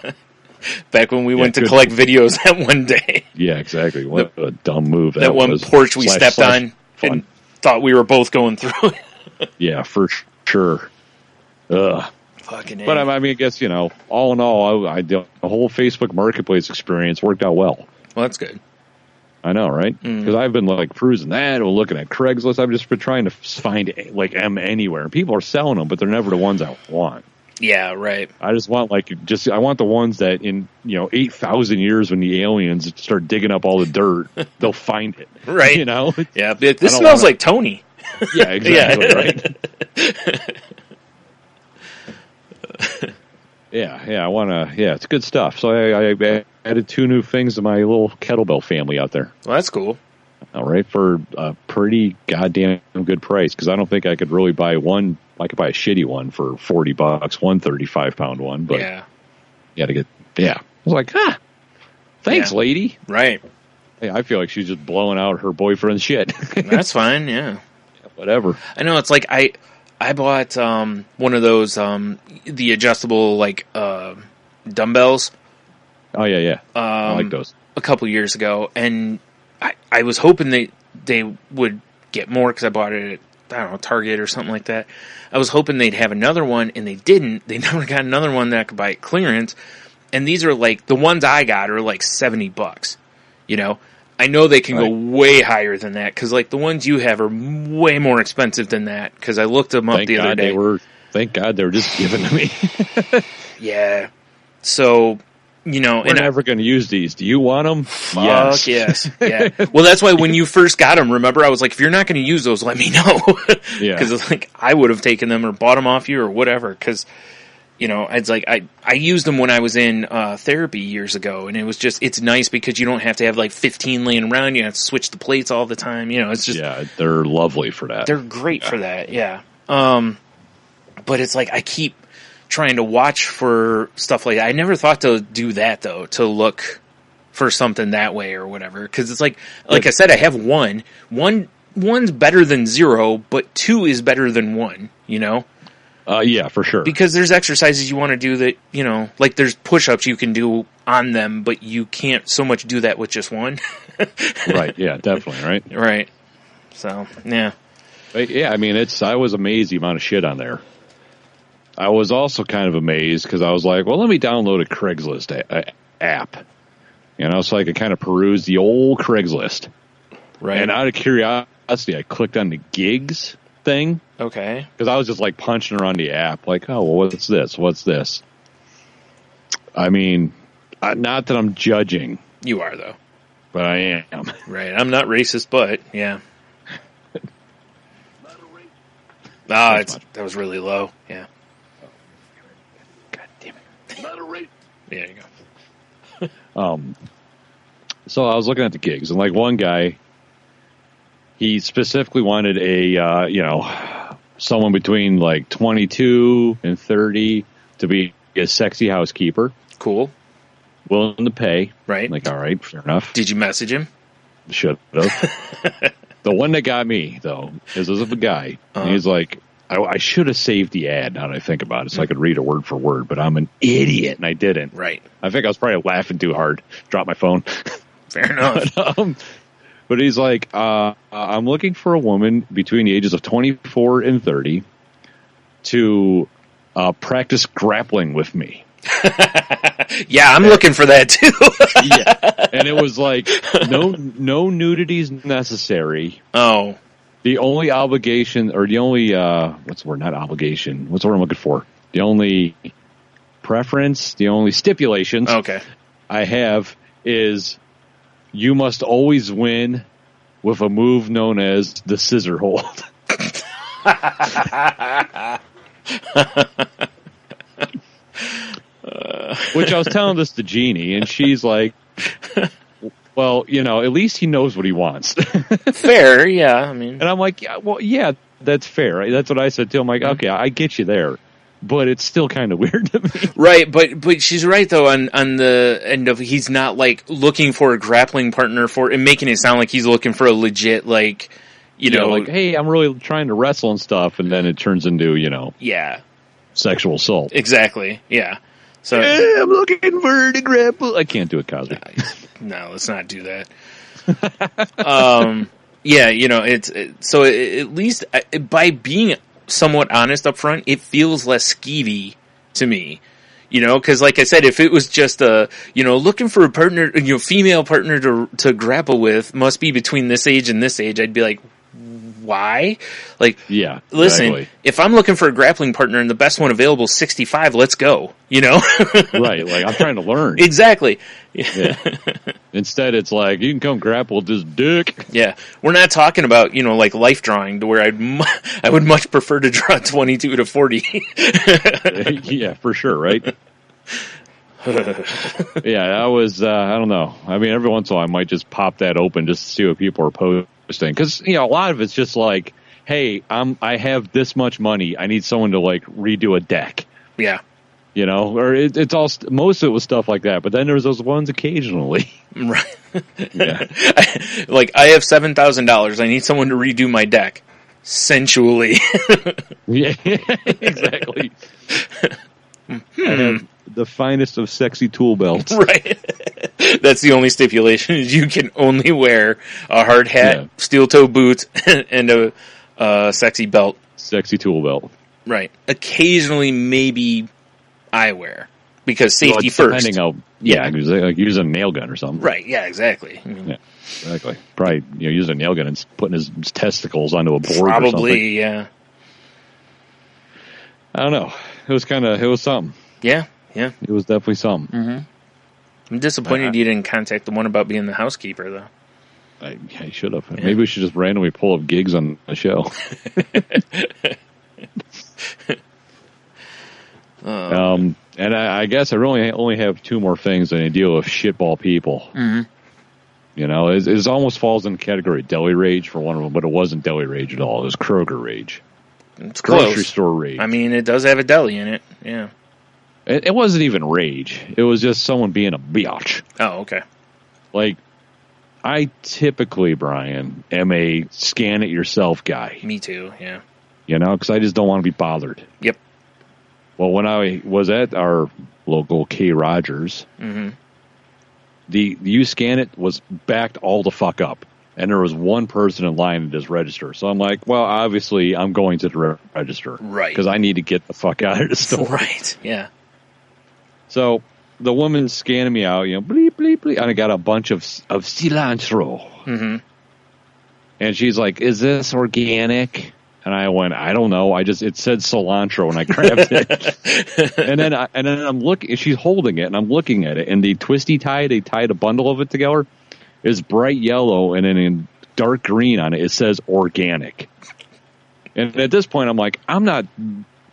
Back when we went to collect videos that one day. Yeah, exactly. What a dumb move that one was. Porch we stepped on fun. And thought we were both going through it. Yeah, for sure. Ugh. Fucking but I mean, I guess, all in all, the whole Facebook Marketplace experience worked out well. Well, that's good. I know, right? Because I've been like cruising that or looking at Craigslist. I've just been trying to find like M anywhere. People are selling them, but they're never the ones I want. Yeah, right. I just want I want the ones that in 8,000 years when the aliens start digging up all the dirt, they'll find it. Right. Yeah. This smells like Tony. Yeah, exactly. Right. Yeah, I want to. Yeah, it's good stuff. So I added 2 new things to my little kettlebell family out there. Well, that's cool. All right, for a pretty goddamn good price, because I don't think I could really buy one. I could buy a shitty one for $40, one 35-pound one, but you got to get. Yeah, I was like, thanks, lady. Right. Hey, I feel like she's just blowing out her boyfriend's shit. That's fine. Yeah. Whatever. I know. It's like I bought one of those the adjustable dumbbells. Oh yeah. I like those. A couple years ago, and I was hoping they would get more because I bought it at, I don't know, Target or something like that. I was hoping they'd have another one, and they didn't. They never got another one that I could buy at clearance. And these are the ones I got are like $70. I know they can go way higher than that because the ones you have are way more expensive than that because I looked them up the other day. Thank God they were just given to me. Yeah. So, we're never going to use these. Do you want them? Fuck yes. Yeah. Well, that's why when you first got them, remember, I was like, if you're not going to use those, let me know. Yeah. Because I would have taken them or bought them off you or whatever. Because, it's I used them when I was in therapy years ago, and it's nice because you don't have to have 15 laying around. You have to switch the plates all the time. It's just. Yeah, they're lovely for that. They're great for that. Yeah. But it's I keep trying to watch for stuff like that. I never thought to do that though, to look for something that way or whatever. Because it's like I said, I have one. One's better than 0, but 2 is better than 1. Yeah, for sure. Because there's exercises you want to do that there's push-ups you can do on them, but you can't so much do that with just one. Right. Yeah. Definitely. Right. Right. So yeah. But yeah. I mean, I was amazed the amount of shit on there. I was also kind of amazed because I was like, well, let me download a Craigslist app. So I could kind of peruse the old Craigslist. Right. And out of curiosity, I clicked on the gigs thing. Okay. Because I was just punching around the app, oh, well, what's this? What's this? I mean, not that I'm judging. You are, though. But I am. Right. I'm not racist, but yeah. That was really low. Yeah. Not a rate. There you go. So I was looking at the gigs, and one guy, he specifically wanted someone between 22 and 30 to be a sexy housekeeper. Cool. Willing to pay. Right. All right, fair enough. Did you message him? Should have. The one that got me, though, is a guy. And he's like, I should have saved the ad now that I think about it so I could read it word for word, but I'm an idiot and I didn't. Right. I think I was probably laughing too hard. Dropped my phone. Fair enough. But he's like, I'm looking for a woman between the ages of 24 and 30 to practice grappling with me. Yeah, I'm looking for that too. Yeah, and it was like no nudities necessary. Oh, the only obligation, or the only what's the word? Not obligation. What's the word I'm looking for? The only preference, the only stipulations. Okay. I have is you must always win with a move known as the scissor hold. Which I was telling this to Jeannie, and she's like, well, at least he knows what he wants. Fair, yeah. I mean, and I'm like, yeah, that's fair. Right? That's what I said to him. I'm like, okay, I get you there. But it's still kind of weird to me. Right, but she's right, though, on the end of he's not, like, looking for a grappling partner and making it sound like he's looking for a legit, like, like, hey, I'm really trying to wrestle and stuff, and then it turns into, yeah, sexual assault. Exactly, yeah. So I'm looking for the grapple. I can't do it, Cosby. No, let's not do that. Yeah, so at least by being somewhat honest up front, it feels less skeevy to me, because like I said, if it was just looking for a partner, female partner to grapple with must be between this age and this age, I'd be like, why? Like, yeah, listen, exactly. If I'm looking for a grappling partner and the best one available is 65, let's go, Right, like I'm trying to learn. Exactly. Yeah. Instead, it's like, you can come grapple with this dick. Yeah. We're not talking about, like life drawing to where I would much prefer to draw 22 to 40. Yeah, for sure, right? Yeah, I was, I don't know. I mean, every once in a while I might just pop that open just to see what people are posting. Because, a lot of it's just like, hey, I have this much money. I need someone to, like, redo a deck. Yeah. Or it's all, most of it was stuff like that. But then there's those ones occasionally. Right. Yeah. I have $7,000. I need someone to redo my deck. Sensually. Yeah, exactly. I have the finest of sexy tool belts. Right. That's the only stipulation, is you can only wear a hard hat, steel-toe boots, and a sexy belt. Sexy tool belt. Right. Occasionally, maybe eyewear, because safety first. Depending on, like using a nail gun or something. Right, yeah, exactly. Yeah, exactly. Probably, using a nail gun and putting his testicles onto a board Probably, or something. Yeah. I don't know. It was something. Yeah, yeah. It was definitely something. Mm-hmm. I'm disappointed you didn't contact the one about being the housekeeper, though. I should have. Yeah. Maybe we should just randomly pull up gigs on the show. And I guess I really only have two more things, and I deal with shitball people. Mm-hmm. It almost falls in the category of deli rage for one of them, but it wasn't deli rage at all. It was Kroger rage. It's grocery close. Store rage. I mean, it does have a deli in it. Yeah. It wasn't even rage. It was just someone being a biatch. Oh, okay. Like, I typically, Brian, am a scan it yourself guy. Me too, yeah. Because I just don't want to be bothered. Yep. Well, when I was at our local K. Rogers, mm-hmm. the you scan it was backed all the fuck up. And there was one person in line at this register. So I'm like, well, obviously I'm going to the register. Right. Because I need to get the fuck out of the store. Right, yeah. So the woman's scanning me out, bleep, bleep, bleep. And I got a bunch of cilantro. Mm-hmm. And she's like, is this organic? And I went, I don't know. It said cilantro, and I grabbed it. and then I'm looking. She's holding it, and I'm looking at it. And the twisty tie, they tied a bundle of it together, is bright yellow, and then in dark green on it, it says organic. And at this point, I'm like, I'm not.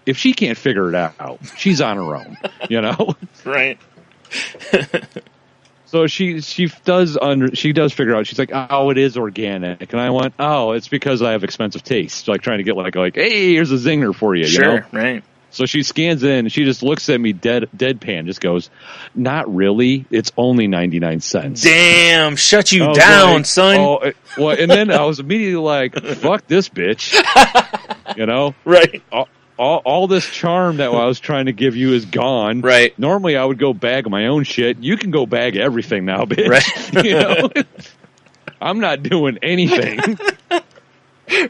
If she can't figure it out, she's on her own. Right. So she does figure out. She's like, oh, it is organic, and I went, oh, it's because I have expensive taste. Like trying to get like, hey, here's a zinger for you. Sure, right. So she scans in. She just looks at me deadpan. Just goes, not really. It's only 99 cents. Damn, shut you down, like, son. Oh, well, and then I was immediately like, fuck this bitch. Right. All this charm that I was trying to give you is gone. Right. Normally, I would go bag my own shit. You can go bag everything now, bitch. Right. I'm not doing anything.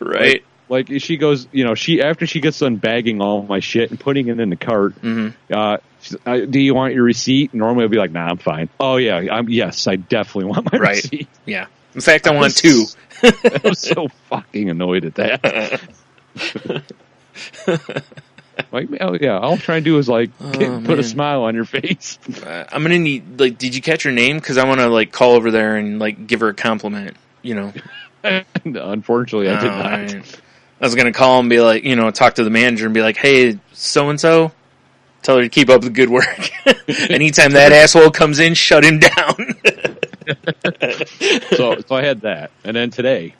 Right. like she goes, after she gets done bagging all my shit and putting it in the cart, do you want your receipt? Normally I'd be like, nah, I'm fine. Oh yeah, yes, I definitely want my receipt. Yeah. In fact, I want 2. I was so fucking annoyed at that. Like, oh yeah, all I'm trying to do is put a smile on your face. I'm gonna need, did you catch her name? Because I want to call over there and give her a compliment. Unfortunately, I did not. Right. I was gonna call and be like, talk to the manager and be like, hey, so and so, tell her to keep up the good work. Anytime that asshole comes in, shut him down. So I had that, and then today,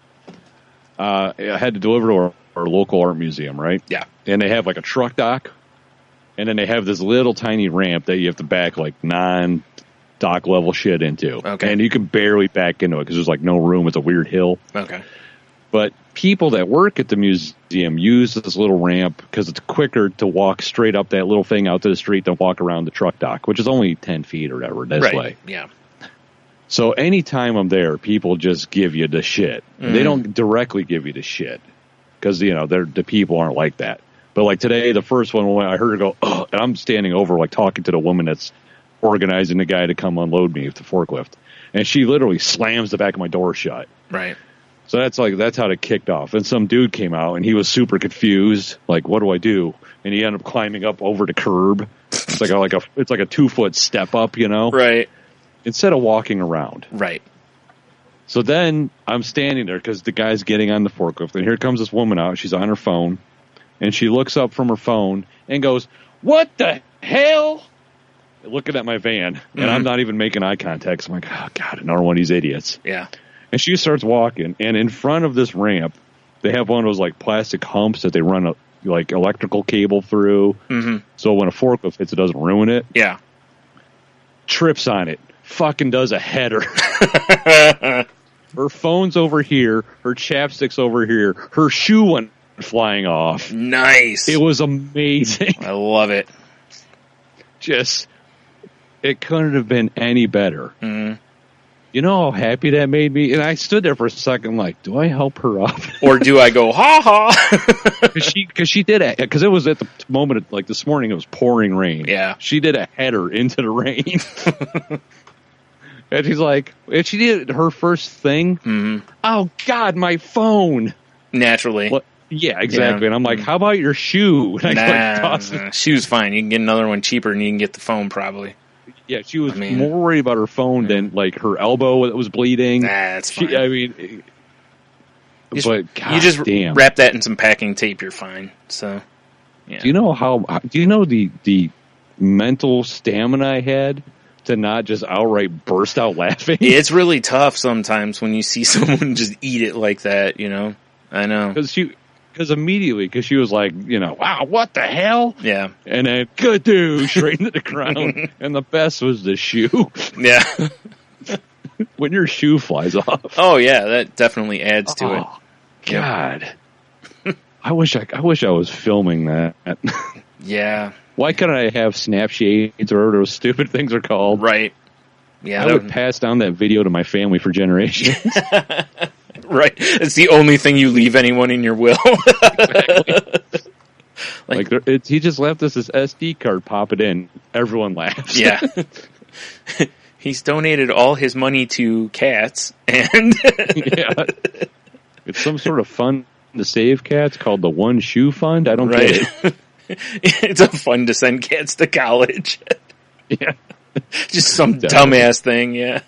I had to deliver to our local art museum, right? Yeah. And they have a truck dock, and then they have this little tiny ramp that you have to back non-dock level shit into. Okay. And you can barely back into it because there's no room. It's a weird hill. Okay. But people that work at the museum use this little ramp because it's quicker to walk straight up that little thing out to the street than walk around the truck dock, which is only 10 feet or whatever this way. Yeah. So anytime I'm there, people just give you the shit. They don't directly give you the shit because, the people aren't like that. But today, the first one, when I heard her go, ugh, and I'm standing over, talking to the woman that's organizing the guy to come unload me with the forklift. And she literally slams the back of my door shut. Right. So that's how it kicked off. And some dude came out and he was super confused. What do I do? And he ended up climbing up over the curb. It's like a 2-foot step up, Right. Instead of walking around. Right. So then I'm standing there because the guy's getting on the forklift. And here comes this woman out. She's on her phone. And she looks up from her phone and goes, "What the hell?" Looking at my van. And I'm not even making eye contact. So I'm like, oh, God, another one of these idiots. Yeah. And she starts walking. And in front of this ramp, they have one of those plastic humps that they run a electrical cable through. Mm-hmm. So when a forklift hits, it doesn't ruin it. Yeah. Trips on it. Fucking does a header. Her phone's over here. Her chapstick's over here. Her shoe went flying off. Nice. It was amazing. I love it. It couldn't have been any better. Mm-hmm. You know how happy that made me? And I stood there for a second do I help her up? Or do I go, ha ha? Because she did it. Because it was at the moment, this morning, it was pouring rain. Yeah. She did a header into the rain. And she's and she did her first thing. Mm-hmm. Oh, God, my phone. Naturally. Well, yeah, exactly. Yeah. And I'm like, how about your shoe? And nah, shoe's fine. You can get another one cheaper and you can get the phone probably. Yeah, she was more worried about her phone than her elbow that was bleeding. Nah, that's fine. You just wrap that in some packing tape, you're fine. So, yeah. Do you know the mental stamina I had to not just outright burst out laughing? It's really tough sometimes when you see someone just eat it like that, I know. Because immediately, she was wow, what the hell? Yeah. And then, gadoosh, right into the ground. And the best was the shoe. Yeah. When your shoe flies off. Oh, yeah, that definitely adds to it. God. I wish I was filming that. Yeah. Why couldn't I have Snapshades or whatever those stupid things are called? Right. Yeah. I would pass down that video to my family for generations. Right. It's the only thing you leave anyone in your will. Exactly. He just left us this SD card, pop it in. Everyone laughs. Yeah. He's donated all his money to cats and yeah. It's some sort of fund to save cats called the One Shoe Fund. I don't get it. It's a fund to send cats to college. Yeah. Just some dumbass thing, yeah.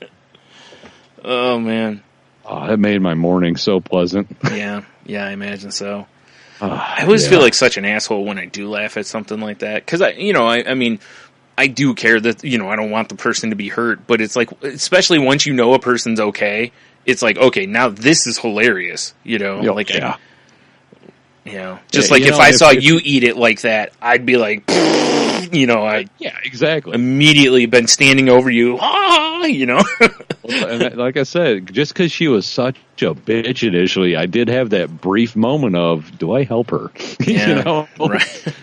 Oh, man. Oh, that made my morning so pleasant. Yeah, I imagine so. I always feel like such an asshole when I do laugh at something like that. Because, I do care that, I don't want the person to be hurt. But it's especially once you know a person's okay, it's okay, now this is hilarious, Yeah. If I saw you eat it like that, I'd be like, yeah, exactly. Immediately been standing over you, And like I said, just because she was such a bitch initially, I did have that brief moment of, do I help her? Yeah, right.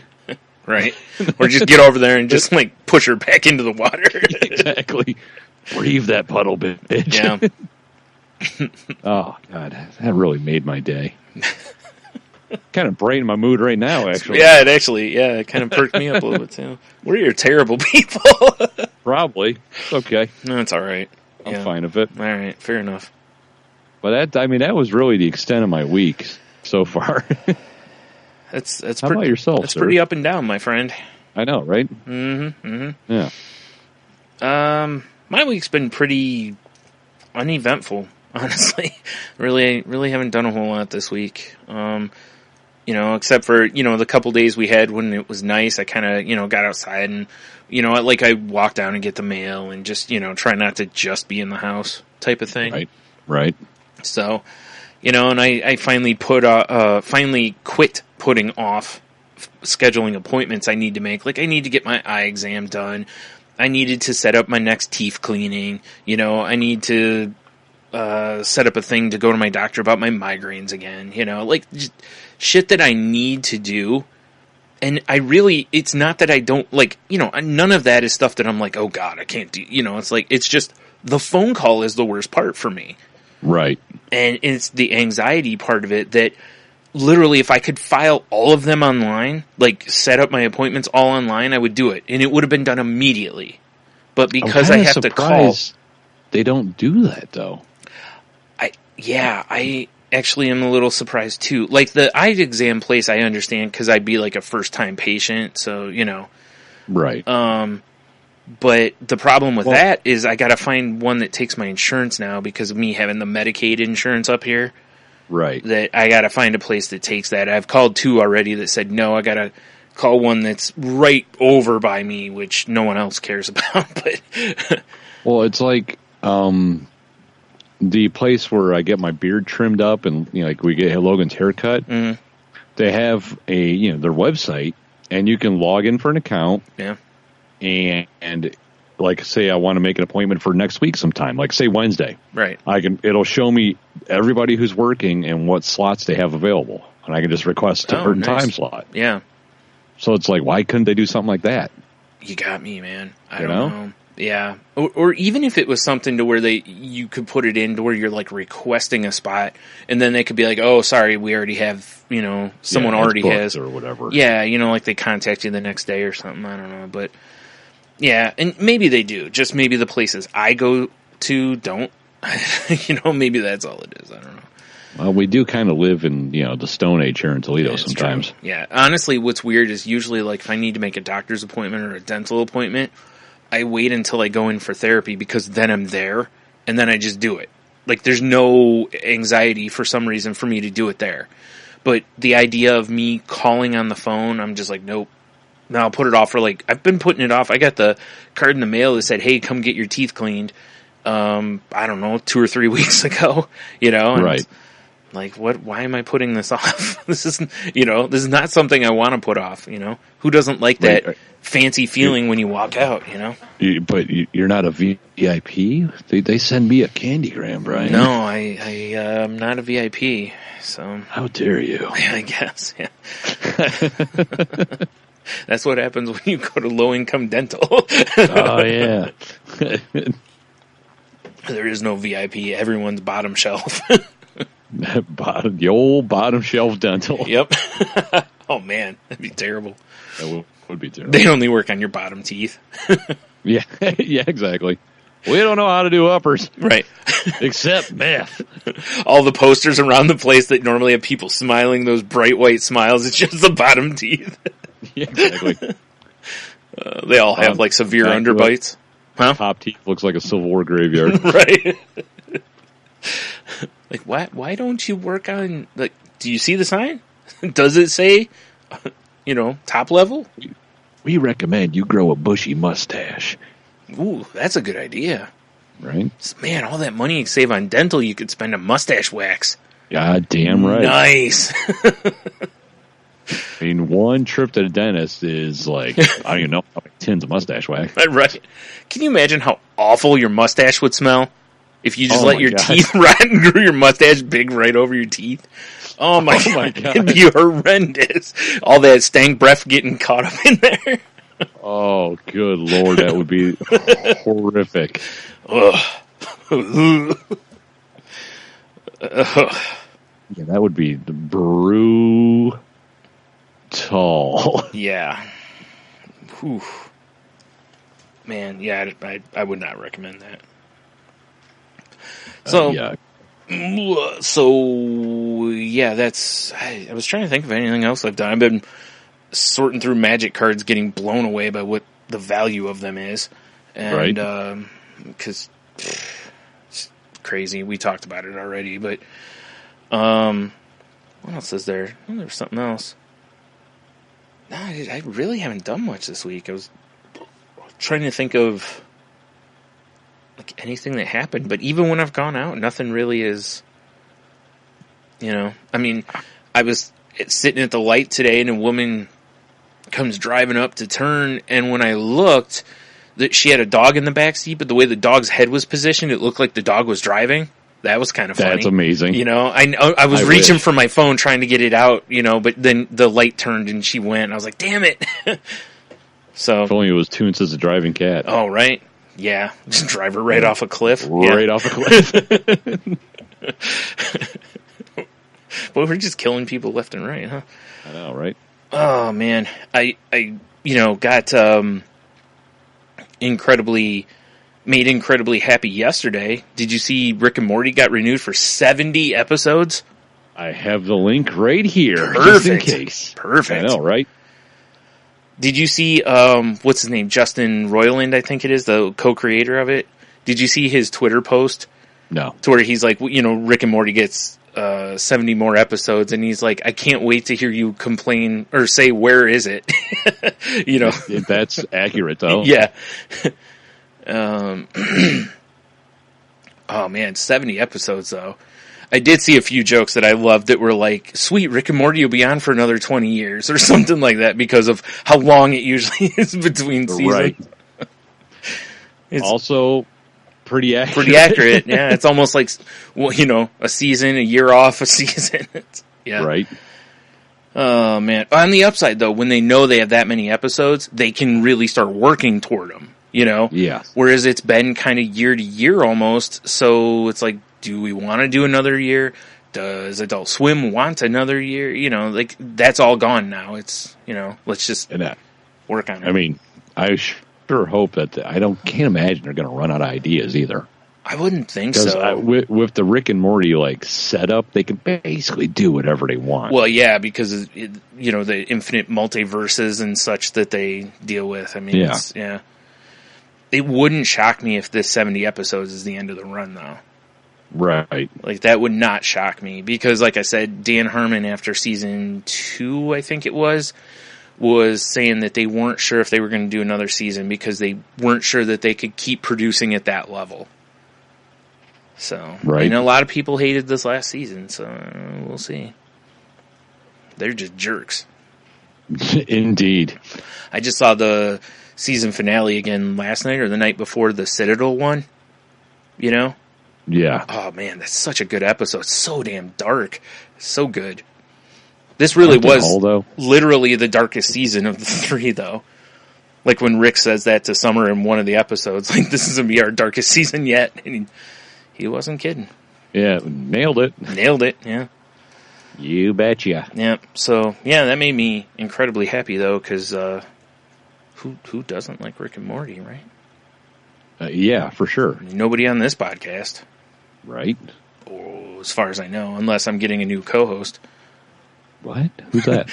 Right. Or just get over there and just push her back into the water. Exactly. Breathe that puddle, bitch. Yeah. Oh, God. That really made my day. kind of brighten my mood right now, actually. Yeah, it kind of perked me up a little bit, too. We're terrible people. Probably. It's okay. No, it's all right. I'm fine with it. All right, fair enough. But that was really the extent of my week so far. That's How about yourself, That's sir? pretty up and down, my friend. I know, right? Mm-hmm. Yeah. My week's been pretty uneventful, honestly. Really haven't done a whole lot this week. Except for, the couple days we had when it was nice, I kind of, got outside and, I walk down and get the mail and just, try not to just be in the house type of thing. Right. So, and I finally finally quit putting off scheduling appointments I need to make. Like, I need to get my eye exam done. I needed to set up my next teeth cleaning. I need to set up a thing to go to my doctor about my migraines again. Just shit that I need to do. And it's not that I don't, none of that is stuff that I'm like, oh God, I can't do. It's just the phone call is the worst part for me. Right. And it's the anxiety part of it that literally if I could file all of them online, like set up my appointments all online, I would do it. And it would have been done immediately. But because I have to call. They don't do that though. I actually am a little surprised too. Like the eye exam place, I understand because I'd be like a first time patient. So, Right. But the problem with that is I got to find one that takes my insurance now because of me having the Medicaid insurance up here. Right. That I got to find a place that takes that. I've called 2 already that said no. I got to call one that's right over by me, which no one else cares about. But well, it's like the place where I get my beard trimmed up and we get Logan's haircut. Mm-hmm. They have their website and you can log in for an account. Yeah. And like, say I want to make an appointment for next week sometime, like say Wednesday. Right. It'll show me everybody who's working and what slots they have available. And I can just request a certain time slot. Yeah. So it's like, why couldn't they do something like that? You got me, man. I don't know. Yeah. Or even if it was something to where you could put it in to where you're like requesting a spot and then they could be like, oh, sorry, we already have, someone already has. Or whatever. Yeah. Like they contact you the next day or something. I don't know. But yeah. And maybe they do. Just maybe the places I go to don't. Maybe that's all it is. I don't know. Well, we do kind of live in, the Stone Age here in Toledo sometimes. True. Yeah. Honestly, what's weird is usually like if I need to make a doctor's appointment or a dental appointment, I wait until I go in for therapy because then I'm there and then I just do it. Like there's no anxiety for some reason for me to do it there. But the idea of me calling on the phone, I'm just like, nope. Now I'll put it off for I've been putting it off. I got the card in the mail that said, hey, come get your teeth cleaned. I don't know, 2 or 3 weeks ago, and right. Like, why am I putting this off? This is not something I want to put off, Who doesn't like that fancy feeling when you walk out, But you're not a VIP? They send me a candygram, Brian. No, I am not a VIP, so. How dare you? I guess, yeah. That's what happens when you go to low-income dental. Oh, yeah. There is no VIP. Everyone's bottom shelf. The old bottom shelf dental. Yep. Oh, man. That'd be terrible. That would be terrible. They only work on your bottom teeth. Yeah, exactly. We don't know how to do uppers. Right. Except math. All the posters around the place that normally have people smiling, those bright white smiles, it's just the bottom teeth. Yeah, exactly. They all have severe underbites. Huh? Top teeth looks like a Civil War graveyard. Right. Why don't you work on, do you see the sign? Does it say, top level? We recommend you grow a bushy mustache. Ooh, that's a good idea. Right? Man, all that money you save on dental, you could spend on mustache wax. God damn right. Nice. I mean, one trip to the dentist is I don't even know, tins of mustache wax. Right. Can you imagine how awful your mustache would smell if you just let your teeth rot and grew your mustache big right over your teeth? Oh my God. It'd be horrendous. All that stank breath getting caught up in there. Oh, good Lord. That would be horrific. Yeah, that would be brutal. Yeah. Whew. Man, yeah, I would not recommend that. So, yeah, that's. I was trying to think of anything else I've done. I've been sorting through Magic cards, getting blown away by what the value of them is, and because it's crazy. We talked about it already, but what else is there? Oh, there's something else. No, I really haven't done much this week. I was trying to think of like anything that happened, but even when I've gone out, nothing really is, I mean, I was sitting at the light today and a woman comes driving up to turn, and when I looked, that she had a dog in the back seat, but the way the dog's head was positioned, it looked like the dog was driving. That was kind of funny. That's amazing. I was reaching for my phone trying to get it out, but then the light turned and she went. I was like, damn it. So, if only it was Toons as a driving cat. Oh, right. Yeah. Just drive her right off a cliff. Right off a cliff. Well, we're just killing people left and right, huh? I know, right? Oh, man. I got incredibly happy yesterday. Did you see Rick and Morty got renewed for 70 episodes? I have the link right here. Perfect. Just in case. Perfect. I know, right? Did you see, what's his name? Justin Roiland, I think it is, the co-creator of it. Did you see his Twitter post? No. To where he's like, Rick and Morty gets 70 more episodes, and he's like, I can't wait to hear you complain or say, where is it? That's accurate, though. Yeah. Oh man, 70 episodes though. I did see a few jokes that I loved that were like, sweet, Rick and Morty will be on for another 20 years or something like that because of how long it usually is between seasons. Right. It's also pretty accurate. Pretty accurate, yeah. It's almost like, a season, a year off a season. Yeah. Right. Oh man. On the upside though, when they know they have that many episodes, they can really start working toward them. Yeah. Whereas it's been kind of year to year almost, so it's like, do we want to do another year? Does Adult Swim want another year? That's all gone now. It's, let's just work on it. I mean, I sure hope that can't imagine they're going to run out of ideas either. I wouldn't think so. With the Rick and Morty setup, they can basically do whatever they want. Well, yeah, because the infinite multiverses and such that they deal with. I mean, yeah. It wouldn't shock me if this 70 episodes is the end of the run, though. Right. That would not shock me because, like I said, Dan Harmon after season 2, I think it was saying that they weren't sure if they were going to do another season because they weren't sure that they could keep producing at that level. So, right. A lot of people hated this last season, so we'll see. They're just jerks. Indeed. I just saw the season finale again last night or the night before the Citadel one. Yeah. Oh man, that's such a good episode. So damn dark. So good. This really was literally the darkest season of the 3, though. Like when Rick says that to Summer in one of the episodes, like, this is going to be our darkest season yet. And he wasn't kidding. Yeah, nailed it. Nailed it, yeah. You betcha. Yeah, so, yeah, that made me incredibly happy, though, because who doesn't like Rick and Morty, right? Yeah, for sure. Nobody on this podcast. Right. Oh, as far as I know, unless I'm getting a new co-host. What? Who's that?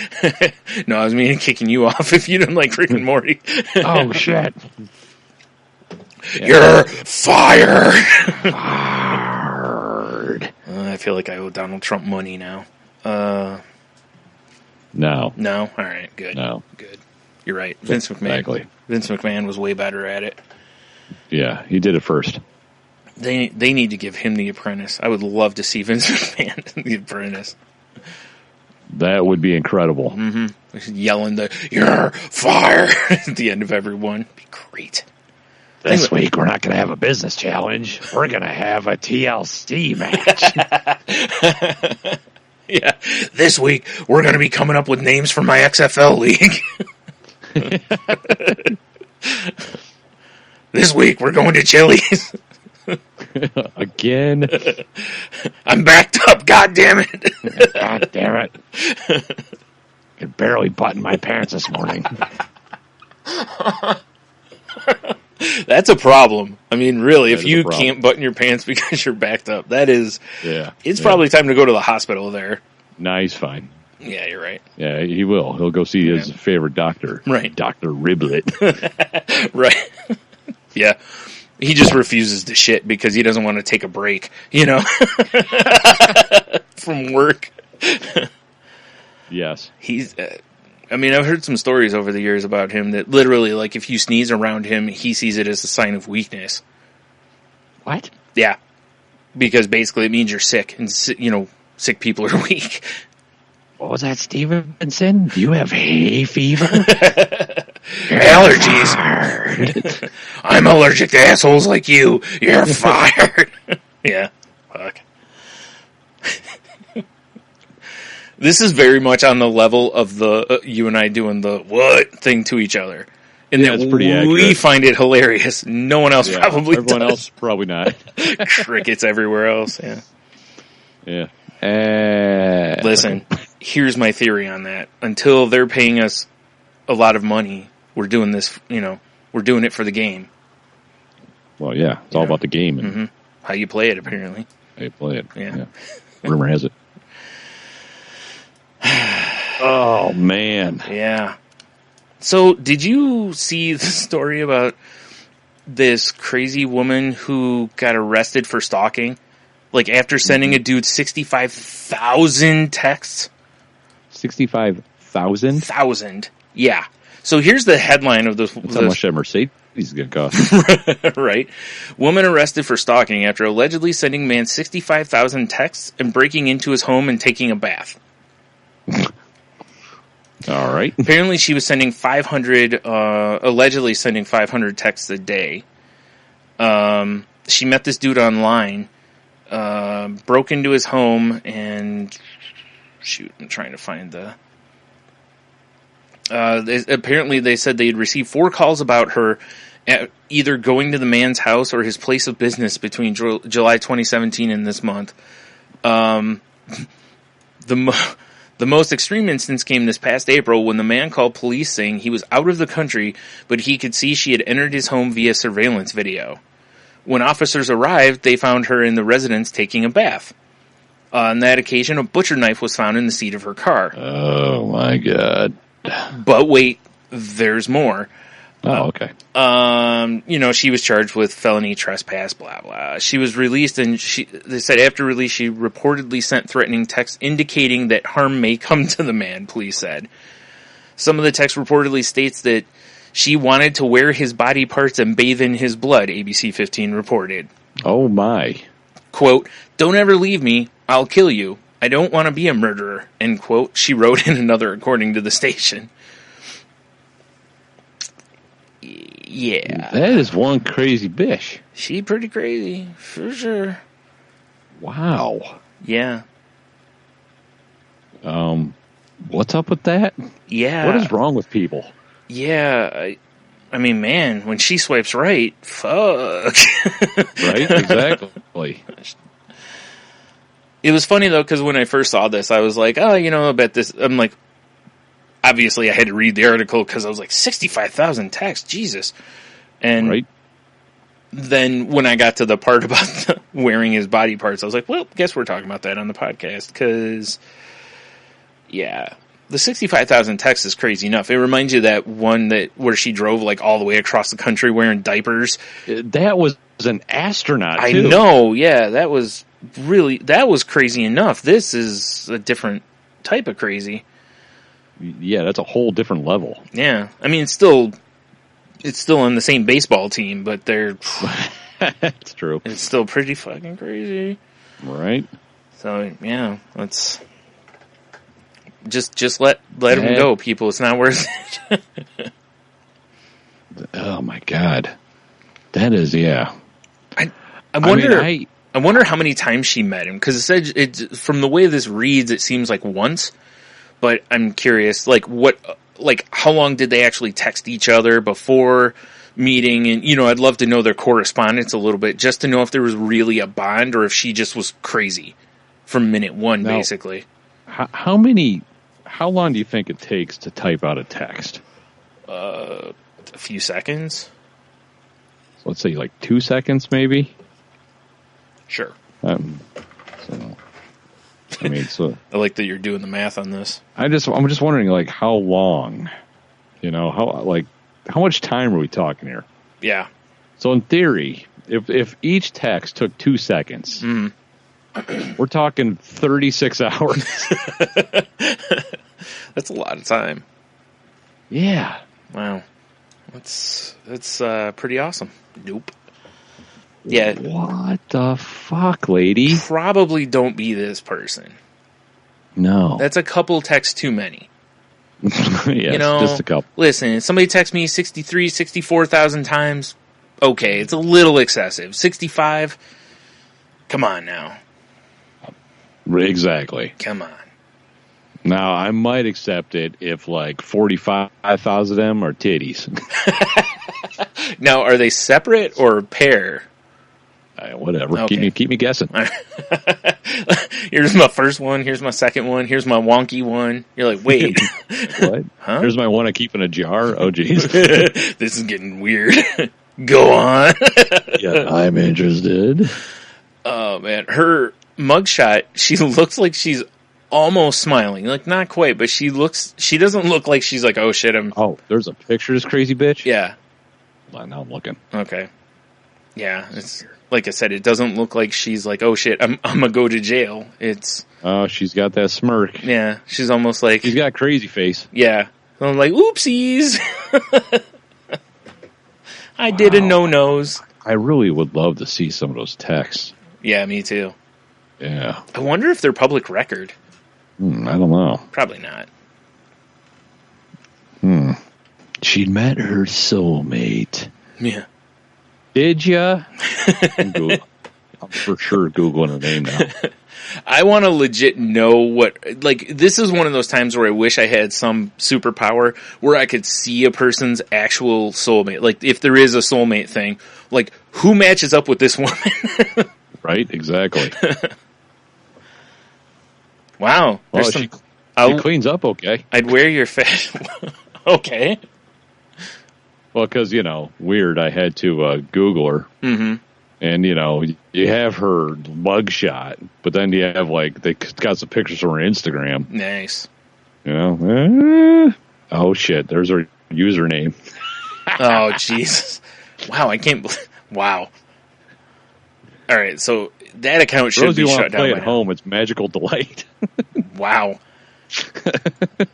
No, I was meaning kicking you off if you didn't like Rick and Morty. Oh, shit. You're fired! Fired. I feel like I owe Donald Trump money now. No. No? All right, good. No. Good. You're right. Vince McMahon. Exactly. Vince McMahon was way better at it. Yeah, he did it first. They need to give him The Apprentice. I would love to see Vince McMahon in The Apprentice. That would be incredible. Mm-hmm. Yelling "You're fired" at the end of every one. Be great. This week we're not going to have a business challenge. We're going to have a TLC match. Yeah. This week we're going to be coming up with names for my XFL league. This week we're going to Chili's. Again. I'm backed up. God damn it. God damn it. I could barely button my pants this morning. That's a problem. I mean, really, if you problem. can't button your pants because you're backed up, that is, Yeah. it's probably time to go to the hospital there. Nah, he's fine. Yeah, you're right. Yeah, he will. He'll go see his favorite doctor. Right. Dr. Riblet. Right. Yeah. He just refuses to shit because he doesn't want to take a break, you know, from work. Yes. He's, I mean, I've heard some stories over the years about him that literally, like, if you sneeze around him, he sees it as a sign of weakness. What? Yeah. Because basically it means you're sick, and, you know, sick people are weak. What was that, Stevenson? Do you have hay fever? Allergies. I'm allergic to assholes like you. You're fired. Yeah. Fuck. This is very much on the level of the you and I doing the what thing to each other. And Yeah, that it's pretty we accurate. find it hilarious. No one else probably Everyone does. else, probably not. Crickets everywhere else. Yeah. Yeah. Listen, here's my theory on that. Until they're paying us a lot of money, we're doing this, you know, we're doing it for the game. Well, yeah. It's all about the game and How you play it, apparently. how you play it. Yeah. Rumor has it. Oh, man. Yeah. So, did you see the story about this crazy woman who got arrested for stalking? Like, after sending a dude 65,000 texts? 65,000? 1,000. Yeah. So, here's the headline of this. That's how much that Mercedes is going to cost. Right. Woman arrested for stalking after allegedly sending man 65,000 texts and breaking into his home and taking a bath. All right. Apparently she was sending 500, allegedly sending 500 texts a day. She met this dude online, broke into his home, and shoot, I'm trying to find the... apparently they said they had received 4 calls about her either going to the man's house or his place of business between July 2017 and this month. The most extreme instance came this past April when the man called police saying he was out of the country, but he could see she had entered his home via surveillance video. When officers arrived, they found her in the residence taking a bath. On that occasion, a butcher knife was found in the seat of her car. Oh, my God. But wait, there's more. Oh, okay. You know, she was charged with felony trespass, blah, blah. She was released, and they said after release, she reportedly sent threatening texts indicating that harm may come to the man, police said. Some of the text reportedly states that she wanted to wear his body parts and bathe in his blood, ABC 15 reported. Oh, my. Quote, "Don't ever leave me, I'll kill you. I don't want to be a murderer," end quote, she wrote in another according to the station. Yeah. That is one crazy bitch. She pretty crazy, for sure. Wow. Yeah. What's up with that? Yeah. What is wrong with people? Yeah. I mean, man, when she swipes right, fuck. Right? Exactly. It was funny, though, because when I first saw this, I was like, oh, you know, I bet this... I'm like, obviously I had to read the article because I was like, 65,000 texts, Jesus. And Right. then when I got to the part about wearing his body parts, I was like, well, guess we're talking about that on the podcast, because, yeah, the 65,000 texts is crazy enough. It reminds you of that one where she drove like all the way across the country wearing diapers. That was an astronaut, too. I know, yeah, that was crazy enough. This is a different type of crazy. Yeah, that's a whole different level. Yeah, I mean, it's still on the same baseball team, but That's true. it's still pretty fucking crazy. Right? So yeah, let's just let him go, people. It's not worth it. Oh my God, that is I wonder how many times she met him, because it said from the way this reads, it seems like once. But I'm curious, how long did they actually text each other before meeting, and, you know, I'd love to know their correspondence a little bit, just to know if there was really a bond or if she just was crazy from minute one, Now, basically. How long do you think it takes to type out a text? A few seconds. So let's say like 2 seconds, maybe. Sure. So, I mean, so I like that you're doing the math on this. I'm just wondering, like, how long? You know, how much time are we talking here? Yeah. So in theory, if each text took 2 seconds, we're talking 36 hours. That's a lot of time. Yeah. Wow. That's pretty awesome. Nope. Yeah. What the fuck, lady? Probably don't be this person. No. That's a couple texts too many. Yes, You know, just a couple. Listen, somebody texts me 64,000 times. Okay, it's a little excessive. 65. Come on now. Exactly. Come on. Now, I might accept it if like 45,000 of them are titties. Now, are they separate or pair? Whatever. Okay. Keep me guessing. Here's my first one. Here's my second one. Here's my wonky one. You're like, wait. What? Huh? Here's my one I keep in a jar. Oh, jeez. This is getting weird. Go on. Yeah, I'm interested. Oh, man. Her mugshot, she looks like she's almost smiling. Like, not quite, but she doesn't look like she's like, oh, shit, Oh, there's a picture of this crazy bitch? Yeah. Well, now I'm looking. Okay. Yeah, it's like I said, it doesn't look like she's like, oh shit, I'm gonna go to jail. It's Oh, she's got that smirk. yeah, she's almost like She's got a crazy face. yeah. I'm like, oopsies. I did a no-nos. I really would love to see some of those texts. Yeah, me too. Yeah. I wonder if they're public record. I don't know. Probably not. She'd met her soulmate. Yeah. Did ya? I'm for sure Googling her name now. I want to legit know what, like, this is one of those times where I wish I had some superpower where I could see a person's actual soulmate. Like, if there is a soulmate thing, like, who matches up with this woman? Right? Exactly. Wow. Well, There's she some, cleans up okay. I'd wear your fashion. Okay. Well, because, you know, weird, I had to Google her. Mm-hmm. And, you know, you have her mugshot, but then you have, like, they got some pictures from her Instagram. Nice. You know? Oh, shit. There's her username. Oh, Jesus. Wow, I can't believe... Wow. All right, so that account should Those be you want shut to play down at by now. home, it's Magical Delight. Wow.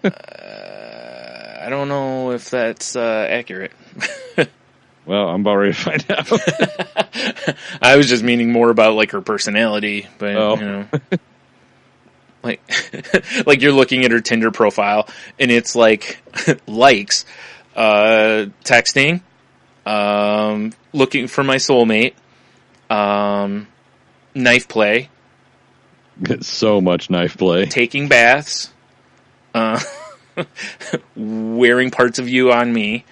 I don't know if that's accurate. Well, I'm about ready to find out. I was just meaning more about like her personality, but you know, like, like you're looking at her Tinder profile and it's like likes, texting, looking for my soulmate, knife play, So much knife play. taking baths, wearing parts of you on me.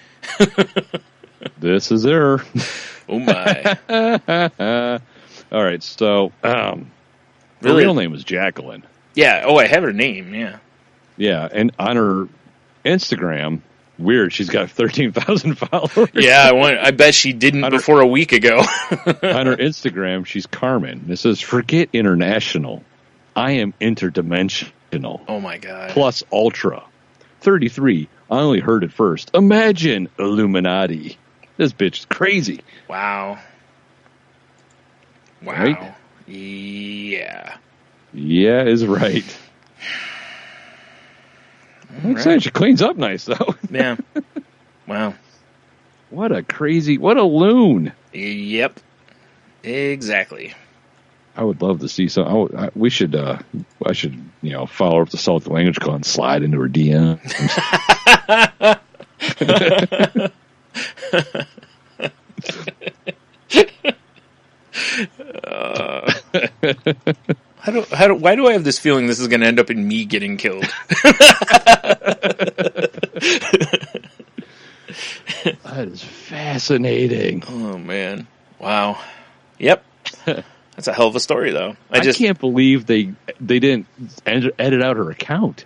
This is her. Oh my. All right, so her Really? real name is Jacqueline. Yeah. Oh, I have her name. Yeah. Yeah, and on her Instagram, weird, she's got 13,000 followers. Yeah. I bet she didn't before a week ago. On her Instagram, she's Carmen. It says, forget international. I am interdimensional. Oh my God. Plus ultra. 33. I only heard it first. Imagine Illuminati. This bitch is crazy. Wow. Wow. Right? Yeah. Yeah, is right. I'm saying she cleans up nice, though. Yeah. Wow. What a loon. Yep. Exactly. I would love to see some. I should, follow her up the South Language Club and slide into her DM. Why do I have this feeling this is going to end up in me getting killed? That is fascinating. Oh, man. Wow. Yep. That's a hell of a story, though. I can't believe they didn't edit out her account.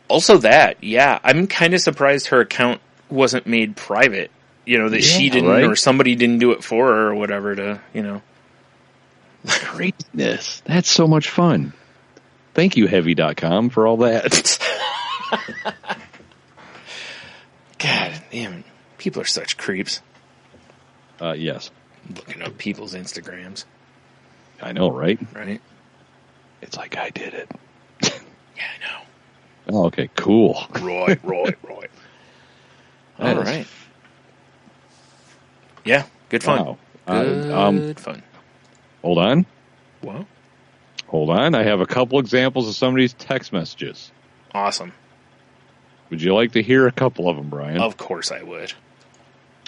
Also that, yeah. I'm kind of surprised her account wasn't made private. That she didn't, right? Or somebody didn't do it for her or whatever to, Greatness. That's so much fun. Thank you, Heavy.com, for all that. God damn it. People are such creeps. Yes. Looking up people's Instagrams. I know, right? Right? It's like I did it. Yeah, I know. Oh, okay, cool. Right. All right. Yeah, good fun. Wow. Good fun. Hold on. What? Hold on. I have a couple examples of some of these text messages. Awesome. Would you like to hear a couple of them, Brian? Of course I would.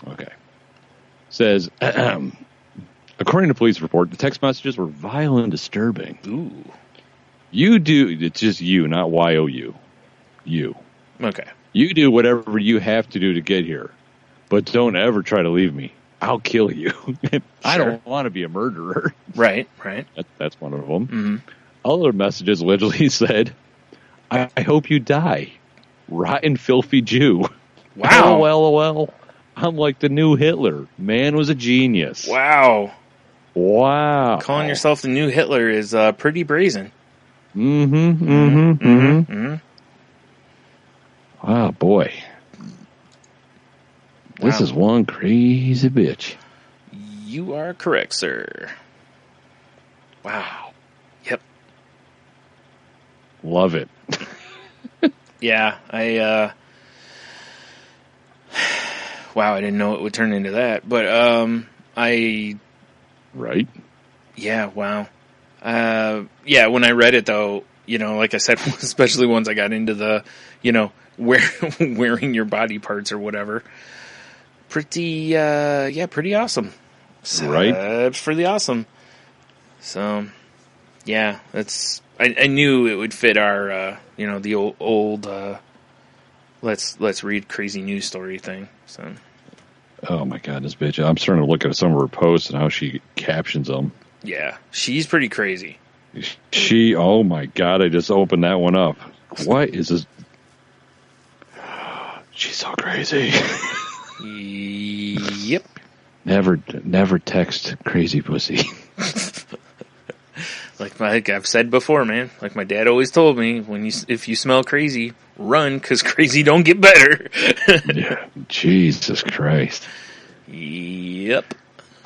Okay. Says, according to police report, the text messages were vile and disturbing. Ooh. It's just you, not Y-O-U. You. Okay. You do whatever you have to do to get here, but don't ever try to leave me. I'll kill you. I don't want to be a murderer. Right. That's one of them. Mm-hmm. Other messages literally said, I hope you die. Rotten, filthy Jew. Wow. LOL. I'm like the new Hitler. Man was a genius. Wow. Calling yourself the new Hitler is pretty brazen. Mm-hmm. Oh, boy. This is one crazy bitch. You are correct, sir. Wow. Yep. Love it. Yeah, wow, I didn't know it would turn into that, but Right? Yeah, wow. Yeah, when I read it though, like I said, especially once I got into the, wearing your body parts or whatever. Pretty awesome. Right? For the awesome. So, yeah, I knew it would fit our, the old let's read crazy news story thing. So. Oh my God, this bitch! I'm starting to look at some of her posts and how she captions them. Yeah, she's pretty crazy. Oh my God! I just opened that one up. What is this? She's so crazy. Yep. Never text crazy pussy. Like I've said before, man. Like my dad always told me, if you smell crazy, run, because crazy don't get better. Yeah, Jesus Christ. Yep.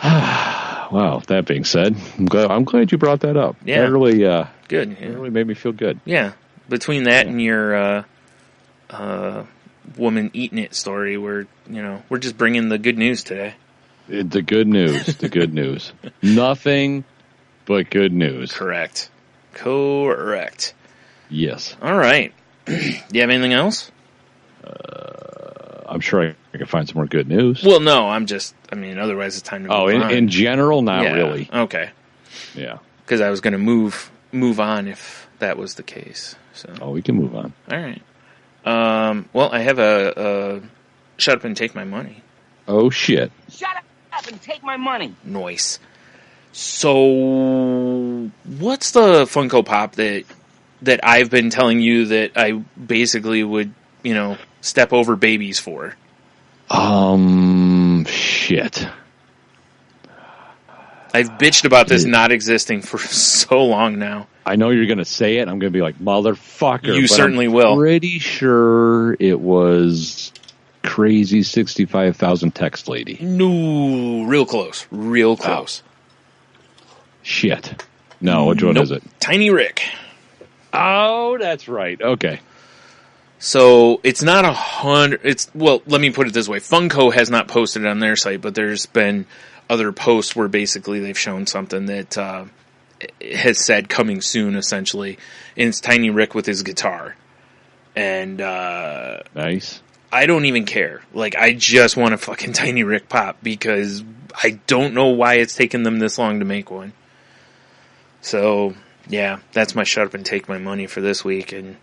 Wow. That being said, I'm glad you brought that up. Yeah. That really good. It really made me feel good. Yeah. Between that and your woman eating it story, we're just bringing the good news today. The good news. The good news. Nothing but good news. Correct. Yes. All right. Do you have anything else? I'm sure I can find some more good news. Well, no, otherwise it's time to move on. In general, not really. Okay. Yeah. Because I was going to move on if that was the case. So. We can move on. All right. Well, I have a shut up and take my money. Oh, shit. Shut up and take my money. Noise. So, what's the Funko Pop that I've been telling you that I basically would, step over babies for? Shit. I've bitched about this not existing for so long now. I know you're going to say it. I'm going to be like, motherfucker. You certainly will. Pretty sure it was crazy 65,000 text lady. No, real close. Oh. Shit. No, which one is it? Tiny Rick. Oh, that's right. Okay. So it's not 100. Let me put it this way. Funko has not posted it on their site, but there's been other posts where basically they've shown something that has said coming soon, essentially. And it's Tiny Rick with his guitar. And nice. I don't even care. Like, I just want a fucking Tiny Rick Pop because I don't know why it's taken them this long to make one. So, yeah, that's my shut up and take my money for this week. And,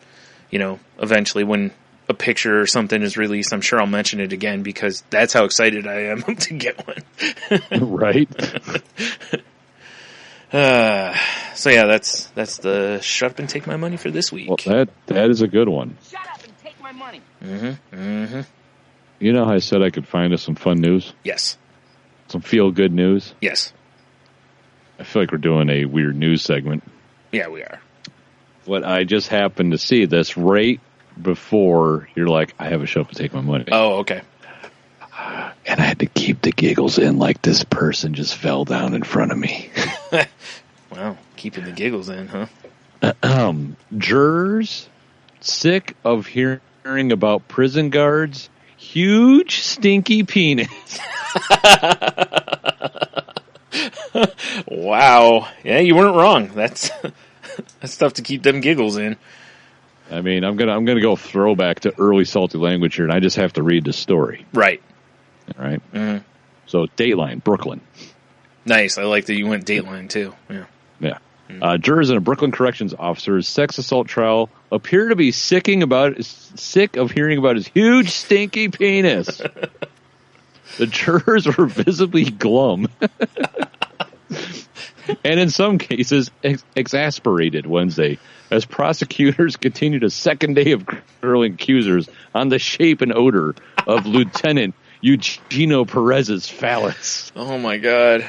eventually when a picture or something is released, I'm sure I'll mention it again because that's how excited I am to get one. Right. So yeah, that's the shut up and take my money for this week. Well, that is a good one. Shut up and take my money. You know how I said I could find us some fun news? Yes. Some feel-good news? Yes. I feel like we're doing a weird news segment. Yeah, we are. What I just happened to see this right before you're like, I have a show to take my money. Oh, okay. And I had to keep the giggles in like this person just fell down in front of me. Wow, keeping the giggles in, huh? Jurors sick of hearing about prison guards' huge stinky penis. Wow. Yeah, you weren't wrong. That's tough to keep them giggles in. I mean, I'm gonna go throwback to early salty language here, and I just have to read the story. Right. All right. Mm-hmm. So, Dateline, Brooklyn. Nice. I like that you went Dateline too. Yeah. Yeah. Jurors in a Brooklyn corrections officer's sex assault trial appear to be sick of hearing about his huge stinky penis. The jurors were visibly glum. And in some cases, exasperated Wednesday as prosecutors continued a second day of grilling accusers on the shape and odor of Lieutenant Eugenio Perez's phallus. Oh, my God.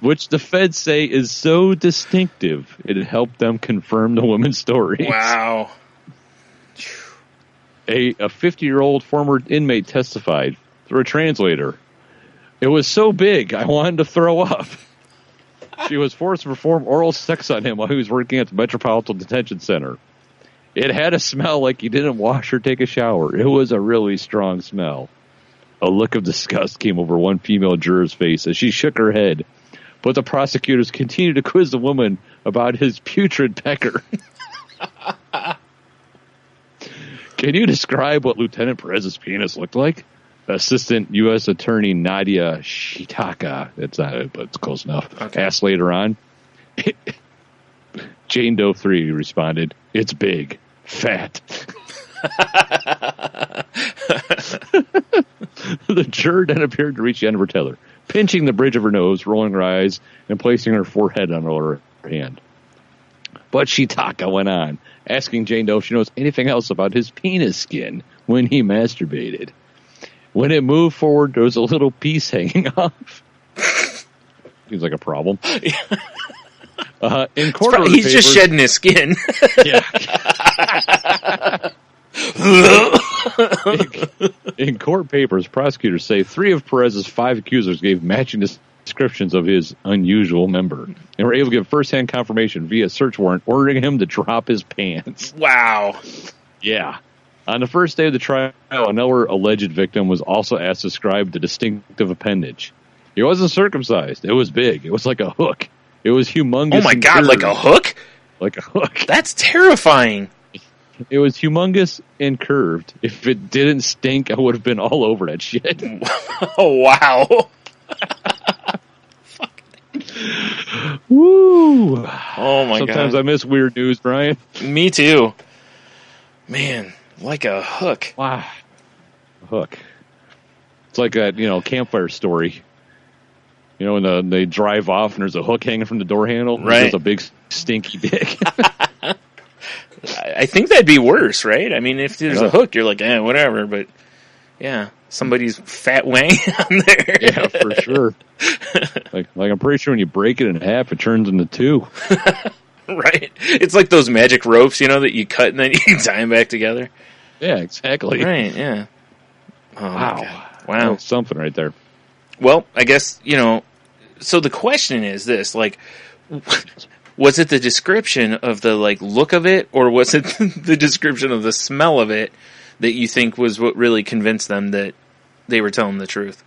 which the feds say is so distinctive, it helped them confirm the woman's story. Wow. A 50-year-old former inmate testified through a translator. It was so big, I wanted to throw up. She was forced to perform oral sex on him while he was working at the Metropolitan Detention Center. It had a smell like he didn't wash or take a shower. It was a really strong smell. A look of disgust came over one female juror's face as she shook her head. But the prosecutors continued to quiz the woman about his putrid pecker. Can you describe what Lieutenant Perez's penis looked like? Assistant U.S. Attorney Nadia Shitaka, it's not it, but it's close enough, asked later on. Jane Doe 3 responded, "It's big, fat." The juror then appeared to reach the end of her tether, pinching the bridge of her nose, rolling her eyes, and placing her forehead on her hand. But Shitaka went on, asking Jane Doe if she knows anything else about his penis skin when he masturbated. When it moved forward, there was a little piece hanging off. Seems like a problem. In court, he's just shedding his skin. Yeah. In court papers, prosecutors say 3 of Perez's 5 accusers gave matching descriptions of his unusual member and were able to give first-hand confirmation via search warrant ordering him to drop his pants. Wow. Yeah. On the first day of the trial, another alleged victim was also asked to describe the distinctive appendage. He wasn't circumcised. It was big. It was like a hook. It was humongous. Oh my God, curved. like a hook? Like a hook. That's terrifying. It was humongous and curved. If it didn't stink, I would have been all over that shit. Oh, wow. Woo. Oh my God. Sometimes I miss weird news, Brian. Me too. Man, like a hook. Wow. A hook. It's like a, campfire story. When they drive off and there's a hook hanging from the door handle. Right. There's a big stinky dick. I think that'd be worse, right? I mean, if there's a hook, you're like, whatever. But yeah, somebody's fat wang on there. Yeah, for sure. Like I'm pretty sure when you break it in half, it turns into 2. Right. It's like those magic ropes, that you cut and then you tie them back together. Yeah, exactly. Right. Yeah. Oh, wow. Wow. That's something right there. Well, I guess, so the question is this, like, was it the description of the, look of it, or was it the description of the smell of it that you think was what really convinced them that they were telling the truth?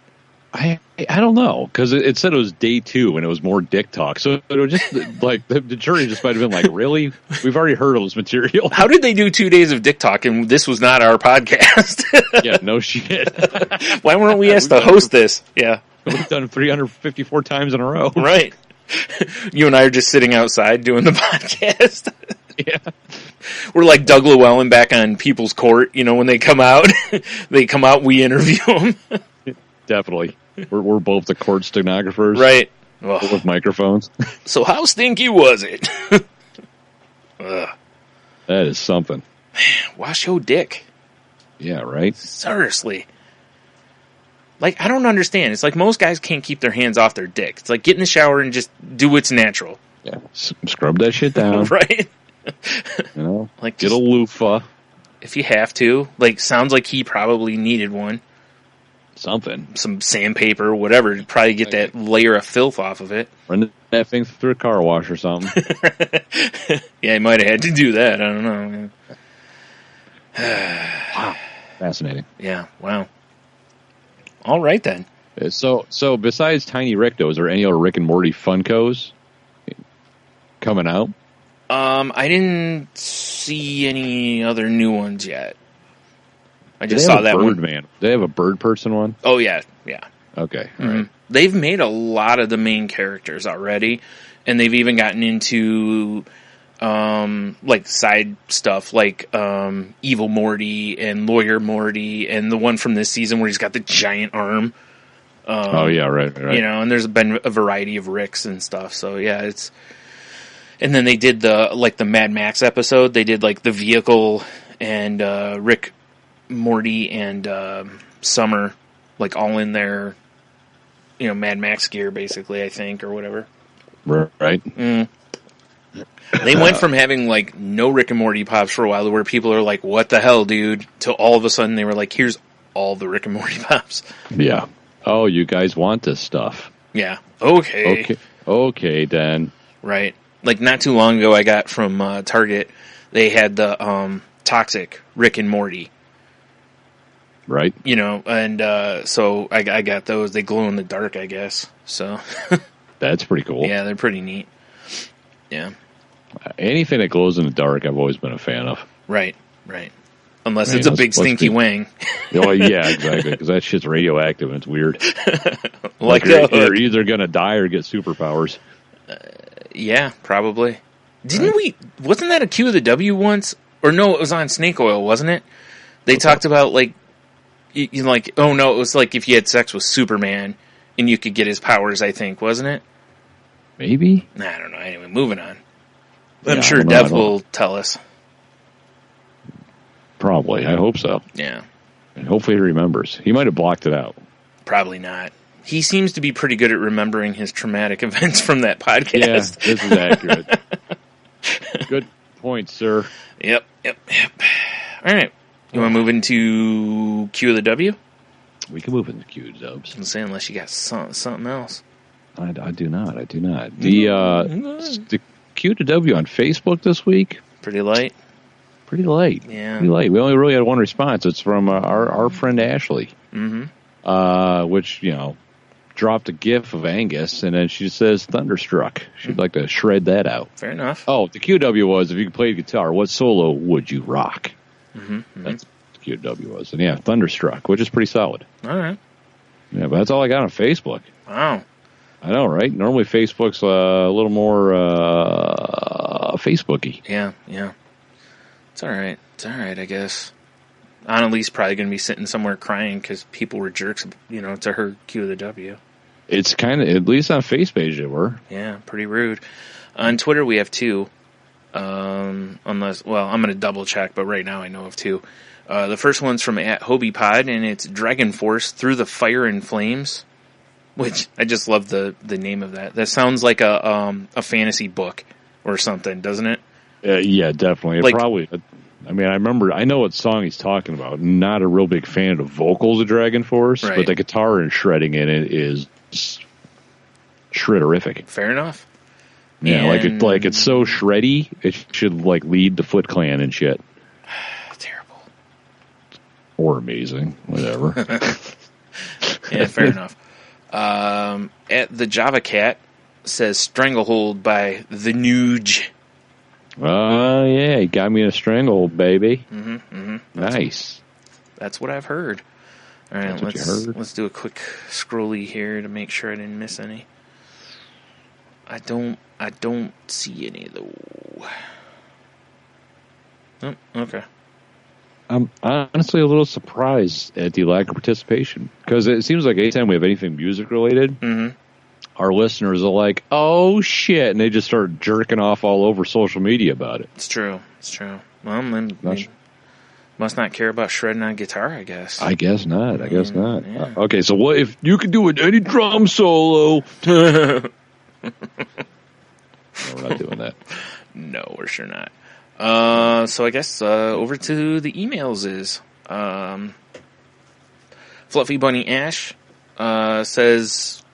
I don't know, because it said it was day 2 and it was more dick talk. So it was just, the jury just might have been like, really? We've already heard all this material. How did they do 2 days of dick talk and this was not our podcast? Yeah, no shit. Why weren't we asked to host this? Yeah. We've done it 354 times in a row. Right. You and I are just sitting outside doing the podcast. Yeah. We're like Doug Llewellyn back on People's Court. You know, when they come out, we interview them. Definitely. We're both the court stenographers. Right. With microphones. So how stinky was it? That is something. Wash your dick. Yeah, right? Seriously. Like, I don't understand. It's like most guys can't keep their hands off their dick. It's like get in the shower and just do what's natural. Yeah. Scrub that shit down. Right? You know? Like, get a loofah. If you have to. Like, sounds like he probably needed one. Something. Some sandpaper, whatever, to probably get that layer of filth off of it. Run that thing through a car wash or something. Yeah, he might have had to do that. I don't know. Wow. Fascinating. Yeah, wow. All right, then. So besides Tiny Rick, though, is there any other Rick and Morty Funkos coming out? I didn't see any other new ones yet. I just saw that one. Man. Do they have a bird person one? Oh, yeah. Okay. Mm-hmm. Right. They've made a lot of the main characters already, and they've even gotten into like side stuff like Evil Morty and Lawyer Morty and the one from this season where he's got the giant arm. Right. You know, and there's been a variety of Ricks and stuff. So yeah, it's. And then they did the Mad Max episode. They did like the vehicle and Rick, Morty, and Summer, like all in their, Mad Max gear, basically. I think, or whatever. Right. Mm. They went from having like no Rick and Morty pops for a while to where people are like, "What the hell, dude?" to all of a sudden they were like, "Here's all the Rick and Morty pops." Yeah. Oh, you guys want this stuff? Yeah. Okay. Okay, then. Right. Like not too long ago, I got from Target. They had the Toxic Rick and Morty. Right. And so I got those. They glow in the dark, I guess. So. That's pretty cool. Yeah, they're pretty neat. Yeah. Anything that glows in the dark, I've always been a fan of. Right. Unless it's a big stinky wang. Oh, yeah, exactly. Because that shit's radioactive and it's weird. like you're either going to die or get superpowers. Yeah, probably. Wasn't that a Q of the W once? Or no, it was on Snake Oil, wasn't it? They talked about, like, it was like if you had sex with Superman and you could get his powers, I think, wasn't it? Maybe? I don't know. Anyway, moving on. I'm sure Dev will tell us. Probably. I hope so. Yeah. And hopefully he remembers. He might have blocked it out. Probably not. He seems to be pretty good at remembering his traumatic events from that podcast. Yeah, this is accurate. Good point, sir. Yep. All right. You want to move into Q of the W? We can move into Q dubs. I'm saying unless you got something else. I do not. The Q to W on Facebook this week. Pretty light. Yeah. Pretty light. We only really had one response. It's from our friend Ashley. Mm-hmm. Which, dropped a gif of Angus, and then she says Thunderstruck. She'd like to shred that out. Fair enough. Oh, the QW was, if you played guitar, what solo would you rock? Mm-hmm. That's what the QW was. And yeah, Thunderstruck, which is pretty solid. All right. Yeah, but that's all I got on Facebook. Wow. I know, right? Normally Facebook's a little more Facebooky. Yeah. It's all right, I guess. Annalise probably going to be sitting somewhere crying because people were jerks, to her Q of the W. It's kind of, at least on FacePage they were. Yeah, pretty rude. On Twitter we have two. Unless, I'm going to double check, but right now I know of two. The first one's from @HobiePod, and it's Dragon Force Through the Fire and Flames, which I just love the name of that. That sounds like a fantasy book or something, doesn't it? Yeah, definitely. I know what song he's talking about. Not a real big fan of the vocals of Dragon Force, right. But the guitar and shredding in it is shredderific. Fair enough. Yeah, like it's so shreddy, it should like lead the Foot Clan and shit. Terrible. Or amazing, whatever. Yeah, fair enough. At the Java Cat says Stranglehold by The Nuge. Yeah, he got me in a stranglehold, baby. Nice. That's what I've heard. All right, let's do a quick scrolly here to make sure I didn't miss any. I don't see any though. Oh, okay. I'm honestly a little surprised at the lack of participation, because it seems like anytime we have anything music related, our listeners are like, "Oh shit," and they just start jerking off all over social media about it. It's true. Well, then must not care about shredding on guitar, I guess. I guess not. Yeah. Okay, so what if you could do any drum solo? No, we're not doing that. No, we're sure not. So I guess over to the emails is Fluffy Bunny Ash says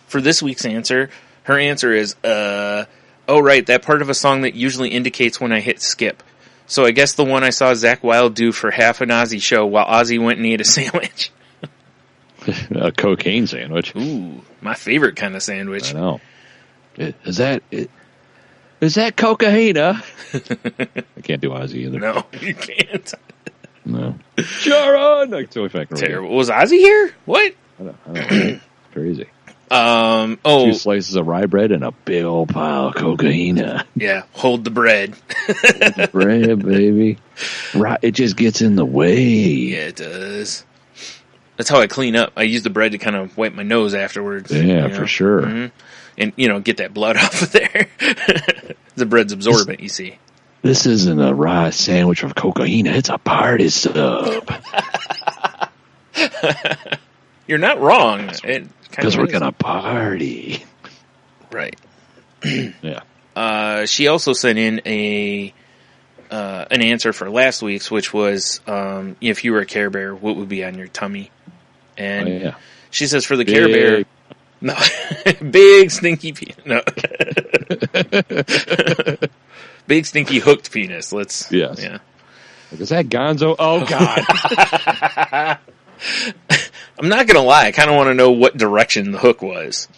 for this week's answer, her answer is oh right, that part of a song that usually indicates when I hit skip. So I guess the one I saw Zakk Wylde do for half an Ozzy show while Ozzy went and ate a sandwich. A cocaine sandwich. Ooh, my favorite kind of sandwich. I know. Is that cocaina? I can't do Ozzy either. No, you can't. No. Sharon! Terrible. Was Ozzy here? What? I don't know. Crazy. 2 slices of rye bread and a big old pile of cocaina. Yeah, hold the bread. Hold the bread, baby. Right, it just gets in the way. Yeah, it does. That's how I clean up. I use the bread to kind of wipe my nose afterwards. Yeah, for sure. Mm-hmm. And, get that blood off of there. The bread's absorbent, you see. This isn't a rye sandwich of cocaina. It's a party sub. You're not wrong. Because we're going to party. Right. Yeah. She also sent in an answer for last week's, which was, if you were a Care Bear, what would be on your tummy? And she says for the Care Bear... No. Big stinky penis. No. Big stinky hooked penis. Let's... Yes. Yeah. Is that Gonzo? Oh, God. I'm not going to lie. I kind of want to know what direction the hook was.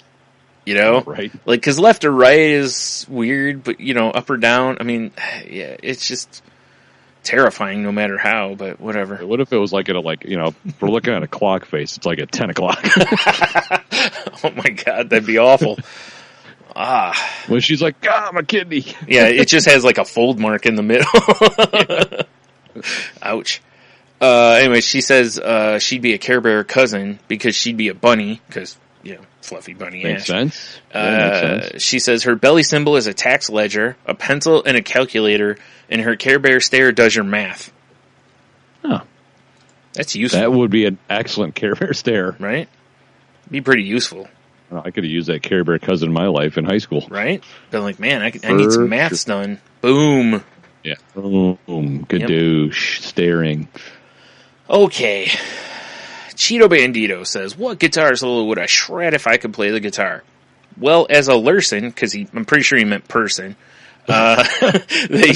Right. Like, because left or right is weird, but, up or down, I mean, yeah, it's just terrifying no matter how, but whatever. What if it was like if we're looking at a clock face, it's like at 10 o'clock. Oh my God, that'd be awful. When she's like, my kidney. Yeah, it just has like a fold mark in the middle. Ouch. Anyway, she says she'd be a Care Bear cousin because she'd be a bunny, because, Fluffy Bunny Makes Ash. sense. Makes sense. She says her belly symbol is a tax ledger, a pencil, and a calculator, and her Care Bear stare does your math. Oh. That's useful. That would be an excellent Care Bear stare. Right? Be pretty useful. I could have used that Care Bear cousin in my life in high school. Right? Been like, man, I need some maths done. Boom. Yeah. Boom. Gadoosh. Staring. Okay. Cheeto Bandito says, what guitar solo would I shred if I could play the guitar? Well, as a Lurson, because I'm pretty sure he meant person, they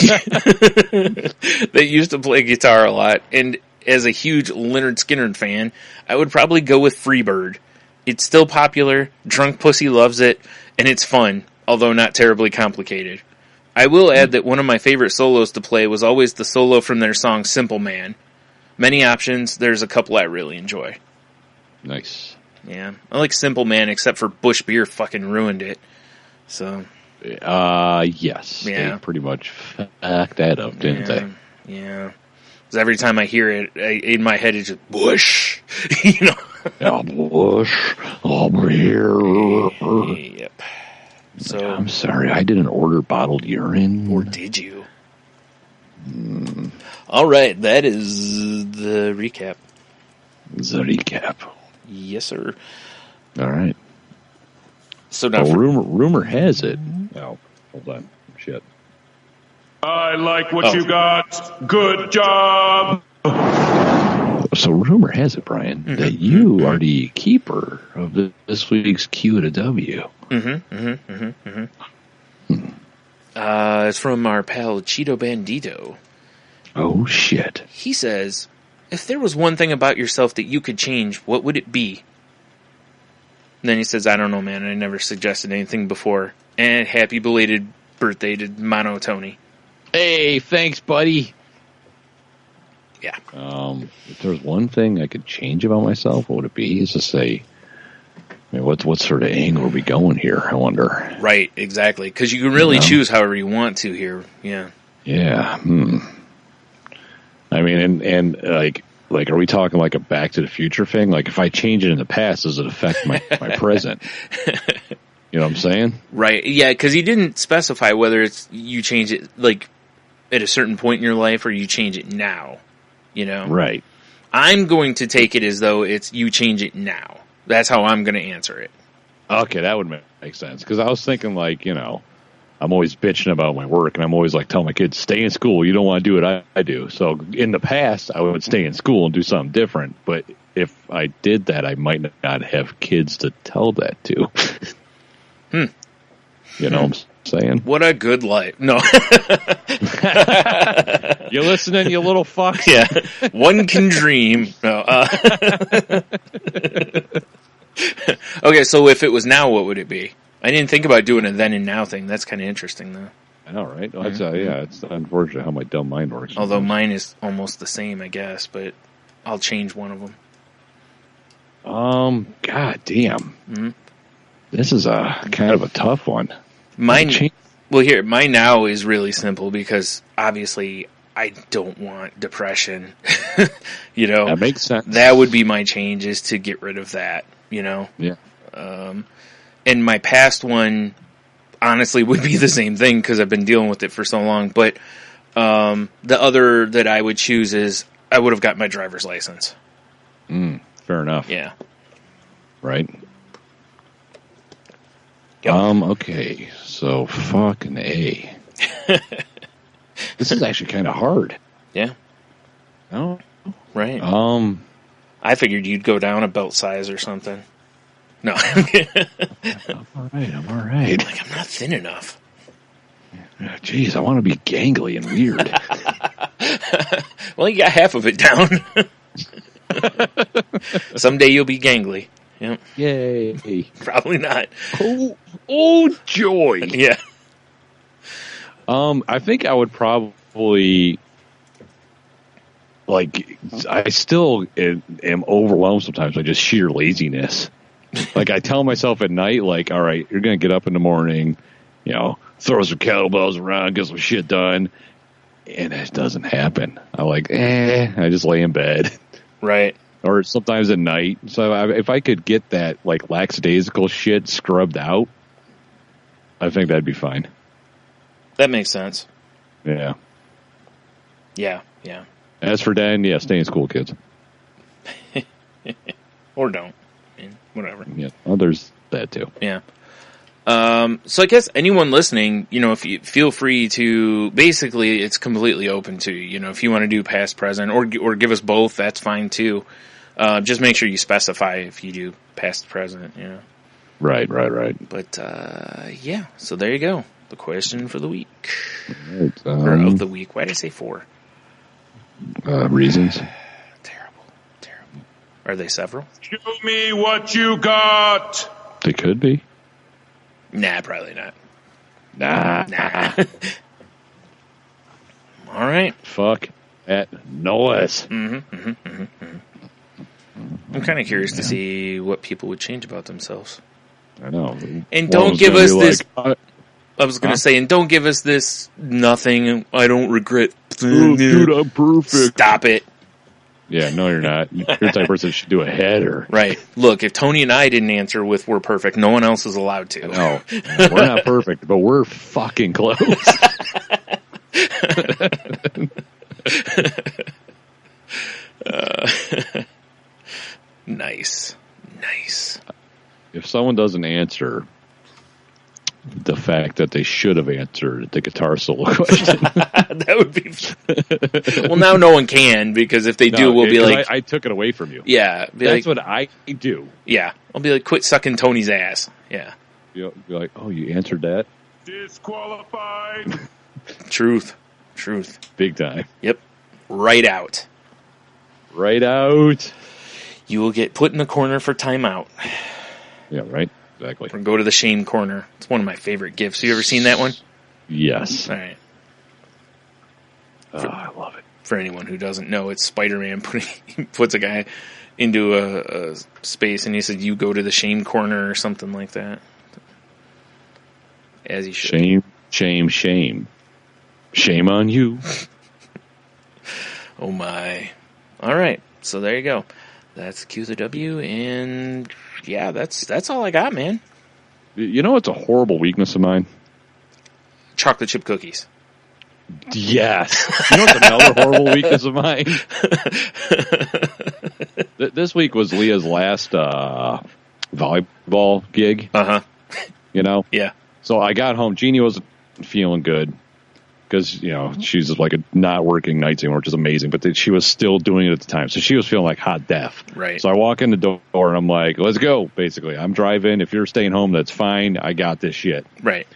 used to play guitar a lot, and as a huge Lynyrd Skynyrd fan, I would probably go with Freebird. It's still popular, Drunk Pussy loves it, and it's fun, although not terribly complicated. I will add that one of my favorite solos to play was always the solo from their song Simple Man. Many options, there's a couple I really enjoy. Nice. Yeah, I like Simple Man, except for Bush Beer fucking ruined it. So... yes. Yeah. They pretty much fucked that up, didn't they? Yeah. Because every time I hear it, in my head it's just, Bush! Oh, Bush. I'm here. Yep. So, I'm sorry, I didn't order bottled urine. Or did you? All right, that is the recap. Yes, sir. All right. So now, rumor has it. Oh, hold on. Shit. I like what you got. Good job. So rumor has it, Brian, that you are the keeper of this week's Q to W. It's from our pal Cheeto Bandito. Oh, shit. He says, if there was one thing about yourself that you could change, what would it be? And then he says, I don't know, man. I never suggested anything before. And happy belated birthday to Mono Tony. Hey, thanks, buddy. Yeah. If there's one thing I could change about myself, what would it be? Is to say, what sort of angle are we going here, I wonder? Right, exactly. Because you can really choose however you want to here. Yeah. Yeah. I mean, and like, are we talking like a Back to the Future thing? Like, if I change it in the past, does it affect my present? You know what I'm saying? Right. Yeah, because he didn't specify whether it's you change it like at a certain point in your life or you change it now. You know? Right. I'm going to take it as though it's you change it now. That's how I'm going to answer it. Okay, that would make sense. Because I was thinking, like, you know, I'm always bitching about my work, and I'm always like telling my kids, stay in school. You don't want to do what I do. So in the past, I would stay in school and do something different. But if I did that, I might not have kids to tell that to. You know what I'm saying? What a good life. No. You listening, you little fuck? Yeah. One can dream. No. Okay, so if it was now, what would it be? I didn't think about doing a then and now thing. That's kind of interesting, though. I know, right? Well, it's unfortunate how my dumb mind works. Although mine is almost the same, I guess, but I'll change one of them. God damn. Mm-hmm. This is a kind of a tough one. Mine now is really simple because obviously I don't want depression. You know, that makes sense. That would be my change, is to get rid of that. You know, yeah. And my past one, honestly, would be the same thing because I've been dealing with it for so long. But the other that I would choose is I would have got my driver's license. Fair enough. Yeah. Right. Yep. Okay. So fucking A. This is actually kind of hard. Yeah. Oh. Right. I figured you'd go down a belt size or something. No. I'm all right. Like, I'm not thin enough. Jeez, I want to be gangly and weird. Well, you got half of it down. Someday you'll be gangly. Yep. Yay. Probably not. Oh, joy. Yeah. I think I would probably, like, I still am overwhelmed sometimes by just sheer laziness. Like, I tell myself at night, like, all right, you're going to get up in the morning, you know, throw some kettlebells around, get some shit done, and it doesn't happen. I'm like, I just lay in bed. Right. Or sometimes at night. So if I could get that, like, lackadaisical shit scrubbed out, I think that'd be fine. That makes sense. Yeah. Yeah. As for Dan, stay in school, kids. Or don't. Whatever. Yeah. Well, there's that too. Yeah. So I guess anyone listening, you know, if you feel free to, basically it's completely open to you. You know, if you want to do past, present, or give us both, that's fine too. Just make sure you specify if you do past, present, you know. Right. But, yeah, so there you go. The question for the week. Right, or of the week. Why did I say 4? Reasons. Terrible. Are they several? Show me what you got. They could be. Nah, probably not. Nah. All right. Fuck that noise. I'm kind of curious to see what people would change about themselves. I know. And don't give us this... I was going to say, and don't give us this nothing. I don't regret. Dude, I'm perfect. Stop it. Yeah, no, you're not. You're the type of person that should do a header. Right. Look, if Tony and I didn't answer with "we're perfect," no one else is allowed to. No, we're not perfect, but we're fucking close. Nice. If someone doesn't answer the fact that they should have answered the guitar solo question, that would be. Well, now no one can, because if they do, we'll be like, I took it away from you. Yeah, that's what I do. Yeah, I'll be like, quit sucking Tony's ass. Yeah, you'll be like, oh, you answered that. Disqualified. Truth, big time. Yep, right out. You will get put in the corner for timeout. Yeah, right. Exactly. Or go to the shame corner. It's one of my favorite gifs. You ever seen that one? Yes. All right. I love it. For anyone who doesn't know, it's Spider-Man puts a guy into a space, and he said, "You go to the shame corner," or something like that. As he should. Shame. Shame on you. Oh my. All right. So there you go. That's Q the W, and yeah, that's all I got, man. You know what's a horrible weakness of mine? Chocolate chip cookies. Yes. You know what's another horrible weakness of mine? This week was Leah's last volleyball gig. Uh-huh. You know? Yeah. So I got home. Jeannie wasn't feeling good because, she's like not working nights anymore, which is amazing. But she was still doing it at the time. So she was feeling like hot death. Right. So I walk in the door and I'm like, let's go, basically. I'm driving. If you're staying home, that's fine. I got this shit. Right.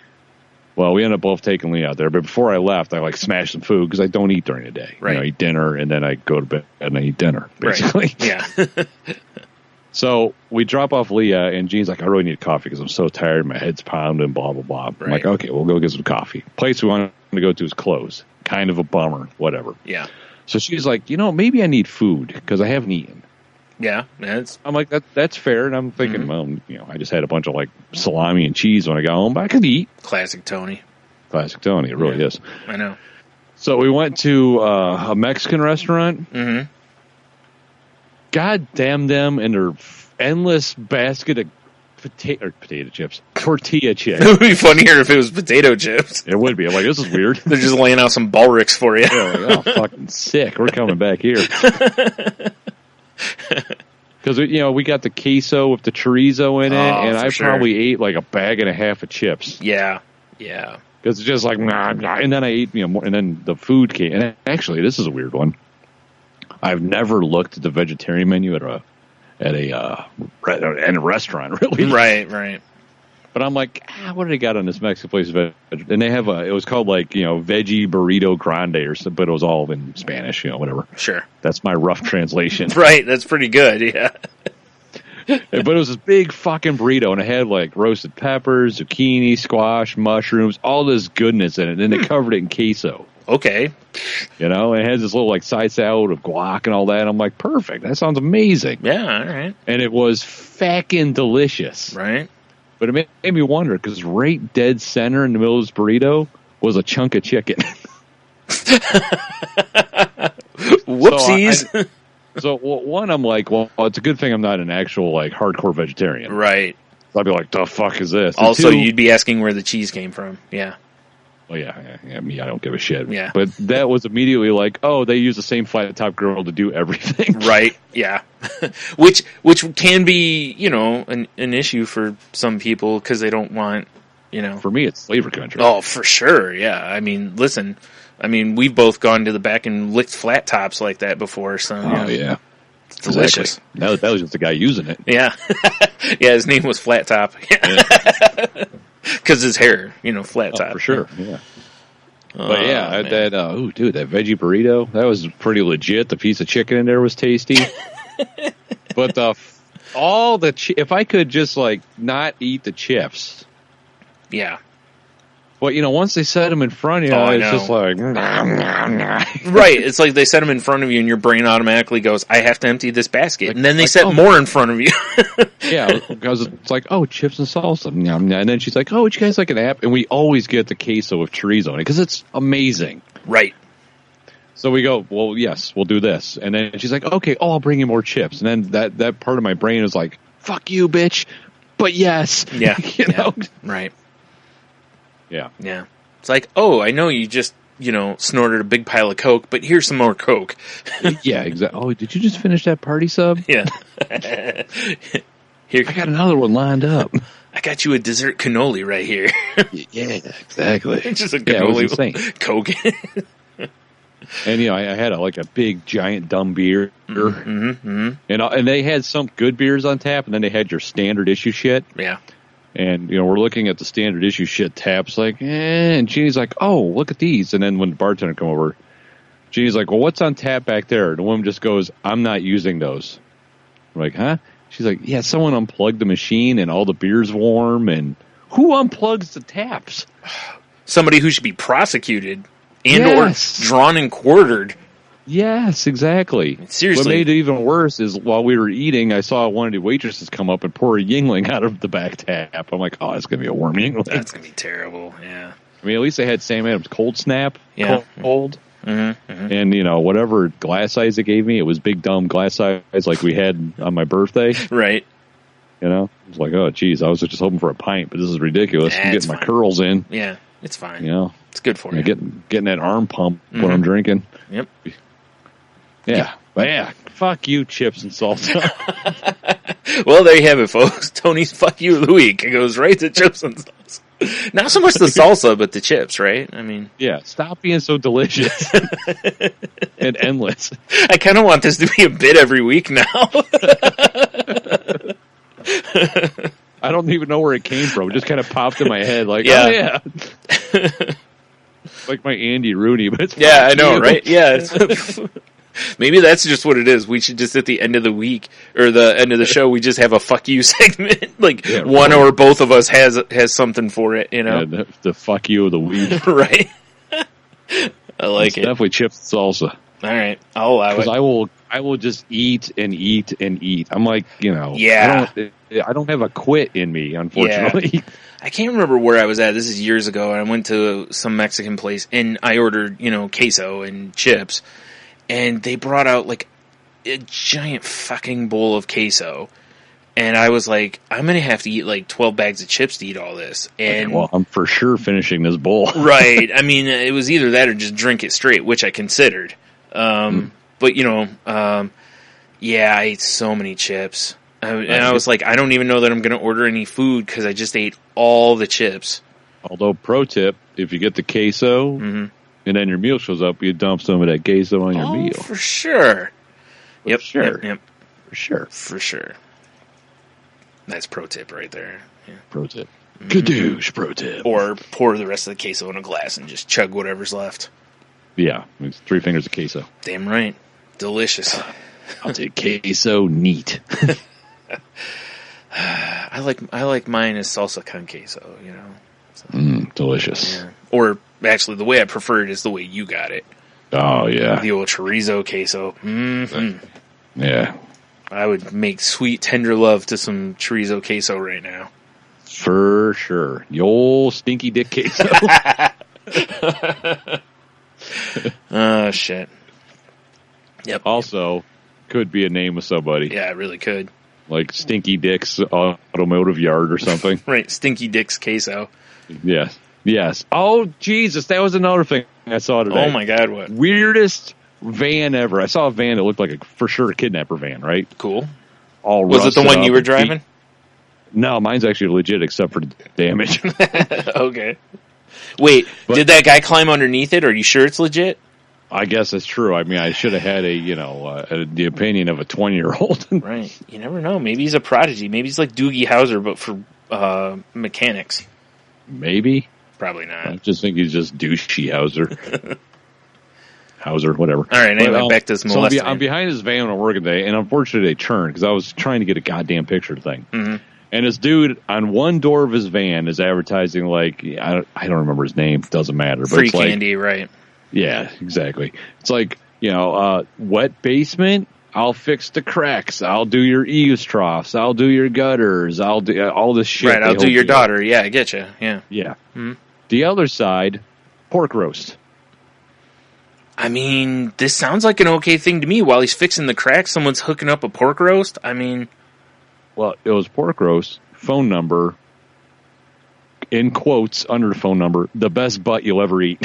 Well, we ended up both taking Leah out there. But before I left, I smashed some food because I don't eat during the day. Right. I eat dinner and then I go to bed and I eat dinner, basically. Right. Yeah. So we drop off Leah, and Jean's like, I really need coffee because I'm so tired. My head's pounding, blah, blah, blah. I'm like, okay, we'll go get some coffee. Place we wanted to go to is closed. Kind of a bummer, whatever. Yeah. So she's like, maybe I need food because I haven't eaten. Yeah. I'm like, that's fair. And I'm thinking, well, I just had a bunch of salami and cheese when I got home, but I could eat. Classic Tony. It really is. I know. So we went to a Mexican restaurant. Mm-hmm. God damn them and their endless basket of potato chips. Tortilla chips. It would be funnier if it was potato chips. It would be. I'm like, this is weird. They're just laying out some Balrics for you. Yeah, fucking sick. We're coming back here. Because, we got the queso with the chorizo in it, and I probably ate a bag and a half of chips. Yeah. Yeah. Because it's just nah. And then I ate, more, and then the food came. And actually, this is a weird one. I've never looked at the vegetarian menu at a restaurant, really. Right. But I'm like, what do they got on this Mexican place? And they have it was called veggie burrito grande or something, but it was all in Spanish, whatever. Sure. That's my rough translation. Right. That's pretty good. Yeah. But it was this big fucking burrito, and it had roasted peppers, zucchini, squash, mushrooms, all this goodness in it. And then they covered it in queso. Okay. And it has this little side salad of guac and all that. I'm like, perfect. That sounds amazing. Yeah, all right. And it was fucking delicious. Right. But it made me wonder because right dead center in the middle of this burrito was a chunk of chicken. Whoopsies. So one, I'm like, well, it's a good thing I'm not an actual hardcore vegetarian. Right. So I'd be like, the fuck is this? Also, you'd be asking where the cheese came from. Yeah. Well, yeah, me, I don't give a shit. Yeah. But that was immediately they use the same flat top grill to do everything. Right, yeah. which can be, an issue for some people because they don't want, For me, it's flavor country. Oh, for sure, yeah. I mean, listen, we've both gone to the back and licked flat tops like that before, so. Yeah. It's delicious. Exactly. That was just the guy using it. Yeah. Yeah, his name was Flat Top. Because his hair, flat top. For sure, yeah. But yeah, that veggie burrito, that was pretty legit. The piece of chicken in there was tasty. But if I could just not eat the chips. Yeah. But, once they set them in front of you, it's just like... Right, it's like they set them in front of you and your brain automatically goes, I have to empty this basket. And then they set more in front of you. Yeah, because it's chips and salsa. And then she's like, would you guys like an app? And we always get the queso with chorizo in it because it's amazing. Right. So we go, well, yes, we'll do this. And then she's like, okay, I'll bring you more chips. And then that part of my brain is like, fuck you, bitch. But yes. Yeah. You know? Right. Yeah. Yeah. It's like, I know you just, snorted a big pile of Coke, but here's some more Coke. Yeah, exactly. Oh, did you just finish that party sub? Yeah. Here, I got another one lined up. I got you a dessert cannoli right here. Yeah, exactly. It's just a cannoli Coke. And, I had a big, giant, dumb beer. Mm-hmm. And they had some good beers on tap, and then they had your standard issue shit. Yeah. And, we're looking at the standard issue shit taps, and Jeannie's like, oh, look at these. And then when the bartender come over, Jeannie's like, well, what's on tap back there? And the woman just goes, I'm not using those. I'm like, huh? She's like, yeah, someone unplugged the machine and all the beer's warm. And who unplugs the taps? Somebody who should be prosecuted and or drawn and quartered. Yes, exactly. Seriously. What made it even worse is while we were eating, I saw one of the waitresses come up and pour a Yingling out of the back tap. I'm like, it's going to be a warm Yingling. That's going to be terrible, yeah. At least they had Sam Adams Cold Snap. Yeah. Cold. And, you know, whatever glass size they gave me, it was big, dumb glass size like we had on my birthday. Right. You know? I was like, oh, geez, I was just hoping for a pint, but this is ridiculous. I'm getting my curls in. Yeah, it's fine. You know? It's good for you. Getting that arm pump when I'm drinking. Yep. Yeah. But yeah, fuck you, chips and salsa. Well, there you have it, folks. Tony's fuck you of the week. It goes right to chips and salsa. Not so much the salsa, but the chips, right? I mean, yeah, stop being so delicious and endless. I kind of want this to be a bit every week now. I don't even know where it came from. It just kind of popped in my head, like, yeah. oh yeah, like my Andy Rooney. But it's I know, right? Yeah. Maybe that's just what it is. We should just at the end of the week or the end of the show, we just have a fuck you segment. Like one or both of us has something for it, you know? Yeah, the fuck you of the week. Right. I like it. Definitely chips and salsa. All right. I'll allow it. Because I will just eat and eat and eat. I'm like, you know, yeah. I don't have a quit in me, unfortunately. Yeah. I can't remember where I was at. This is years ago. And I went to some Mexican place and I ordered, you know, queso and chips. And they brought out, like, a giant fucking bowl of queso. And I was like, I'm going to have to eat, like, 12 bags of chips to eat all this. And well, I'm for sure finishing this bowl. Right. I mean, it was either that or just drink it straight, which I considered. But, you know, yeah, I ate so many chips. And I was like, I don't even know that I'm going to order any food because I just ate all the chips. Although, pro tip, if you get the queso... and then your meal shows up, you dump some of that queso on your meal. For sure. Yep. For sure. That's pro tip right there. Yeah. Pro tip. Kadoosh, pro tip. Or pour the rest of the queso in a glass and just chug whatever's left. Yeah, it's 3 fingers of queso. Damn right. Delicious. I'll take queso neat. I like mine as salsa con queso, you know. So, delicious. Yeah. Or actually, the way I prefer it is the way you got it. Oh yeah, the old chorizo queso. Yeah, I would make sweet tender love to some chorizo queso right now. For sure, the old stinky dick queso. Oh shit. Yep. Also, could be a name of somebody. Yeah, it really could. Like Stinky Dick's Automotive Yard or something. Right, Stinky Dick's queso. Yes. Oh, Jesus, that was another thing I saw today. Oh, my God, what? Weirdest van ever. I saw a van that looked like for sure a kidnapper van, right? Cool. All was it the one you were driving? No, mine's actually legit except for the damage. Okay. Wait, did that guy climb underneath it? Are you sure it's legit? I guess that's true. I mean, I should have had the opinion of a 20-year-old. Right. You never know. Maybe he's a prodigy. Maybe he's like Doogie Howser, but for mechanics. Maybe. Probably not. I just think he's just douchey Hauser. Hauser, whatever. All right, anyway, back to this molesting. So I'm behind this van on a working day, and unfortunately they turned because I was trying to get a goddamn picture thing. Mm-hmm. And this dude on one door of his van is advertising like, I don't remember his name, doesn't matter. But Free it's candy, like, right. Yeah, exactly. It's like, wet basement, I'll fix the cracks. I'll do your eaves troughs. I'll do your gutters. I'll do all this shit. Right, I'll do your daughter. Yeah, I get you. Yeah. Yeah. Mm-hmm. The other side, pork roast. I mean, this sounds like an okay thing to me. While he's fixing the cracks, someone's hooking up a pork roast. I mean... Well, it was pork roast, phone number, in quotes, under the phone number, the best butt you'll ever eat.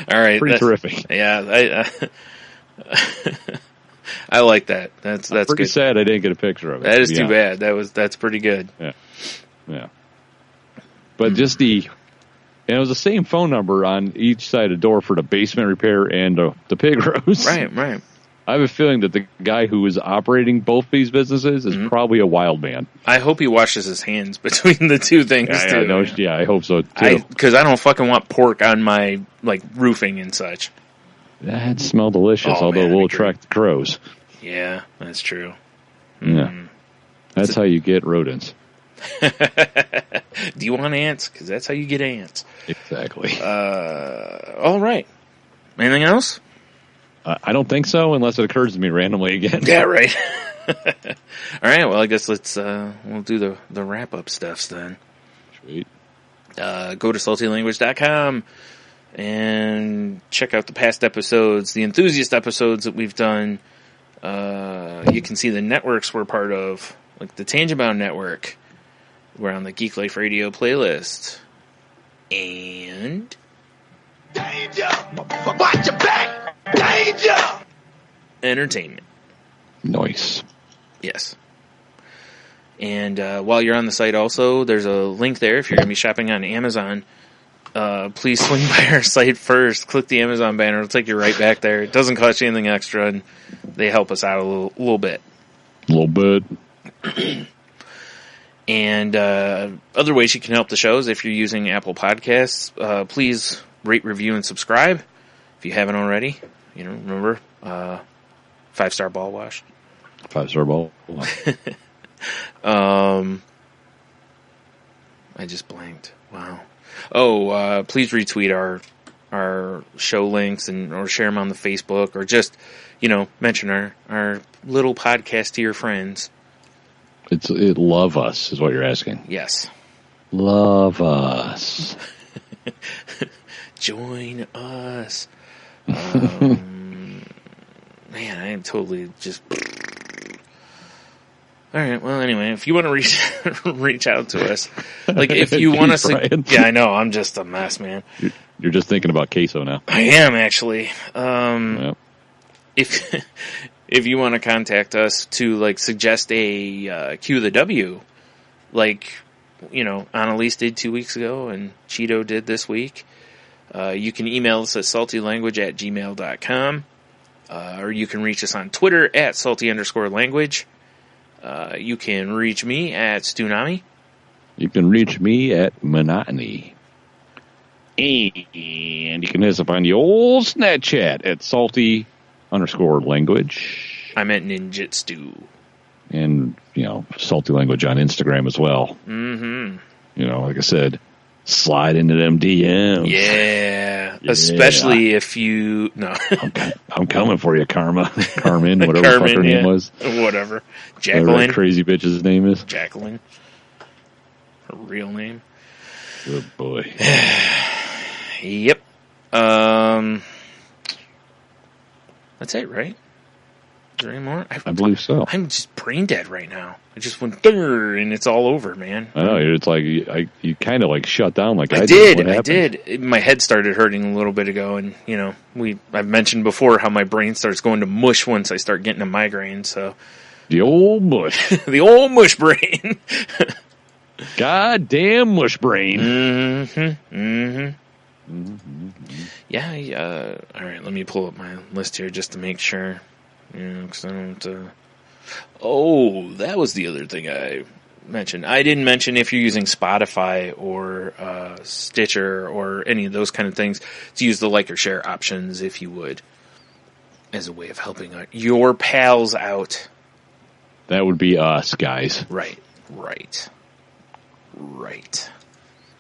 All right. Pretty terrific. Yeah, I like that. That's pretty good. Sad I didn't get a picture of it. That is too bad. That's pretty good. Yeah. But just and it was the same phone number on each side of the door for the basement repair and the pig roast. Right. I have a feeling that the guy who is operating both these businesses is probably a wild man. I hope he washes his hands between the two things, too. I hope so, too. Because I don't fucking want pork on my roofing and such. That'd smell delicious, although it will attract the crows. Yeah, that's true. Yeah. That's how you get rodents. Do you want ants? Because that's how you get ants. Exactly. All right. Anything else? I don't think so, unless it occurs to me randomly again. Yeah, right. All right. Well, I guess we'll do the wrap up stuffs then. Sweet. Go to saltylanguage.com and check out the past episodes, the enthusiast episodes that we've done. You can see the networks we're part of, like the Tangent Network. We're on the Geek Life Radio playlist. And... Danger! Watch your back! Danger! Entertainment. Nice. Yes. And while you're on the site also, there's a link there if you're going to be shopping on Amazon. Please swing by our site first. Click the Amazon banner. It'll take you right back there. It doesn't cost you anything extra, and they help us out a little bit. A little bit. And other ways you can help the show is if you're using Apple Podcasts, please rate, review, and subscribe if you haven't already. Remember, 5-star ball wash. 5-star ball wash. I just blanked. Wow. Oh, please retweet our show links or share them on the Facebook, or just, mention our little podcast to your friends. Love us is what you're asking. Yes. Love us. Join us. Man, I am totally just... All right. Well, anyway, if you want to reach out to us, like if you want us to, yeah, I know, I'm just a mess, man. You're just thinking about queso now. I am actually. Yep. If you want to contact us to suggest a Cue the W, Annalise did 2 weeks ago and Cheeto did this week, you can email us at saltylanguage@gmail.com, or you can reach us on Twitter at salty_language. You can reach me at Stunami. You can reach me at Monotony. And you can hit us up on the old Snapchat at salty_language. I'm at Ninjitsu. And, Salty Language on Instagram as well. Mm-hmm. Like I said, slide into them DMs. Yeah. Especially if you... No. I'm coming for you, Carmen, whatever the fuck her name was. Whatever. Jacqueline. Whatever that crazy bitch's name is. Jacqueline. Her real name. Good boy. Yep. That's it, right? Is there any more? I believe so. I'm just brain dead right now. I just went and it's all over, man. I know. It's like you kind of shut down. I did. My head started hurting a little bit ago, and I've mentioned before how my brain starts going to mush once I start getting a migraine. So the old mush, the old mush brain. Goddamn mush brain. Mm-hmm. Mm-hmm. Yeah. All right. Let me pull up my list here just to make sure. Because I don't. Oh, that was the other thing I mentioned. I didn't mention if you're using Spotify or Stitcher or any of those kind of things to use the like or share options, if you would, as a way of helping your pals out. That would be us, guys. Right.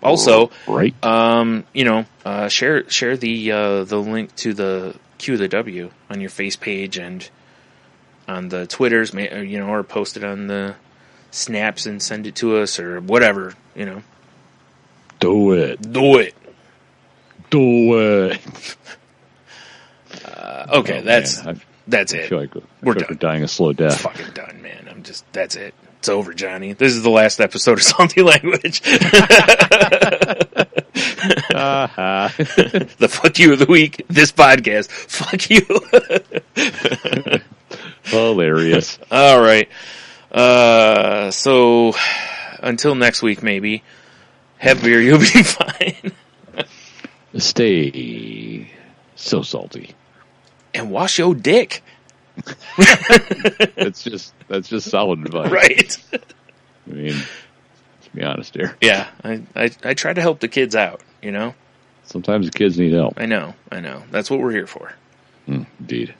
Also, right. Share the link to the Cue the W on your face page and on the Twitters, or post it on the snaps and send it to us or whatever, Do it. Okay, that's it. I feel like we're dying a slow death. Fucking done, man. That's it. It's over, Johnny. This is the last episode of Salty Language. The fuck you of the week. This podcast. Fuck you. Hilarious. All right. So until next week, maybe. Have beer. You'll be fine. Stay so salty. And wash your dick. That's just solid advice. Right. I mean, let's be honest here. Yeah. I try to help the kids out, Sometimes the kids need help. I know. That's what we're here for. Indeed.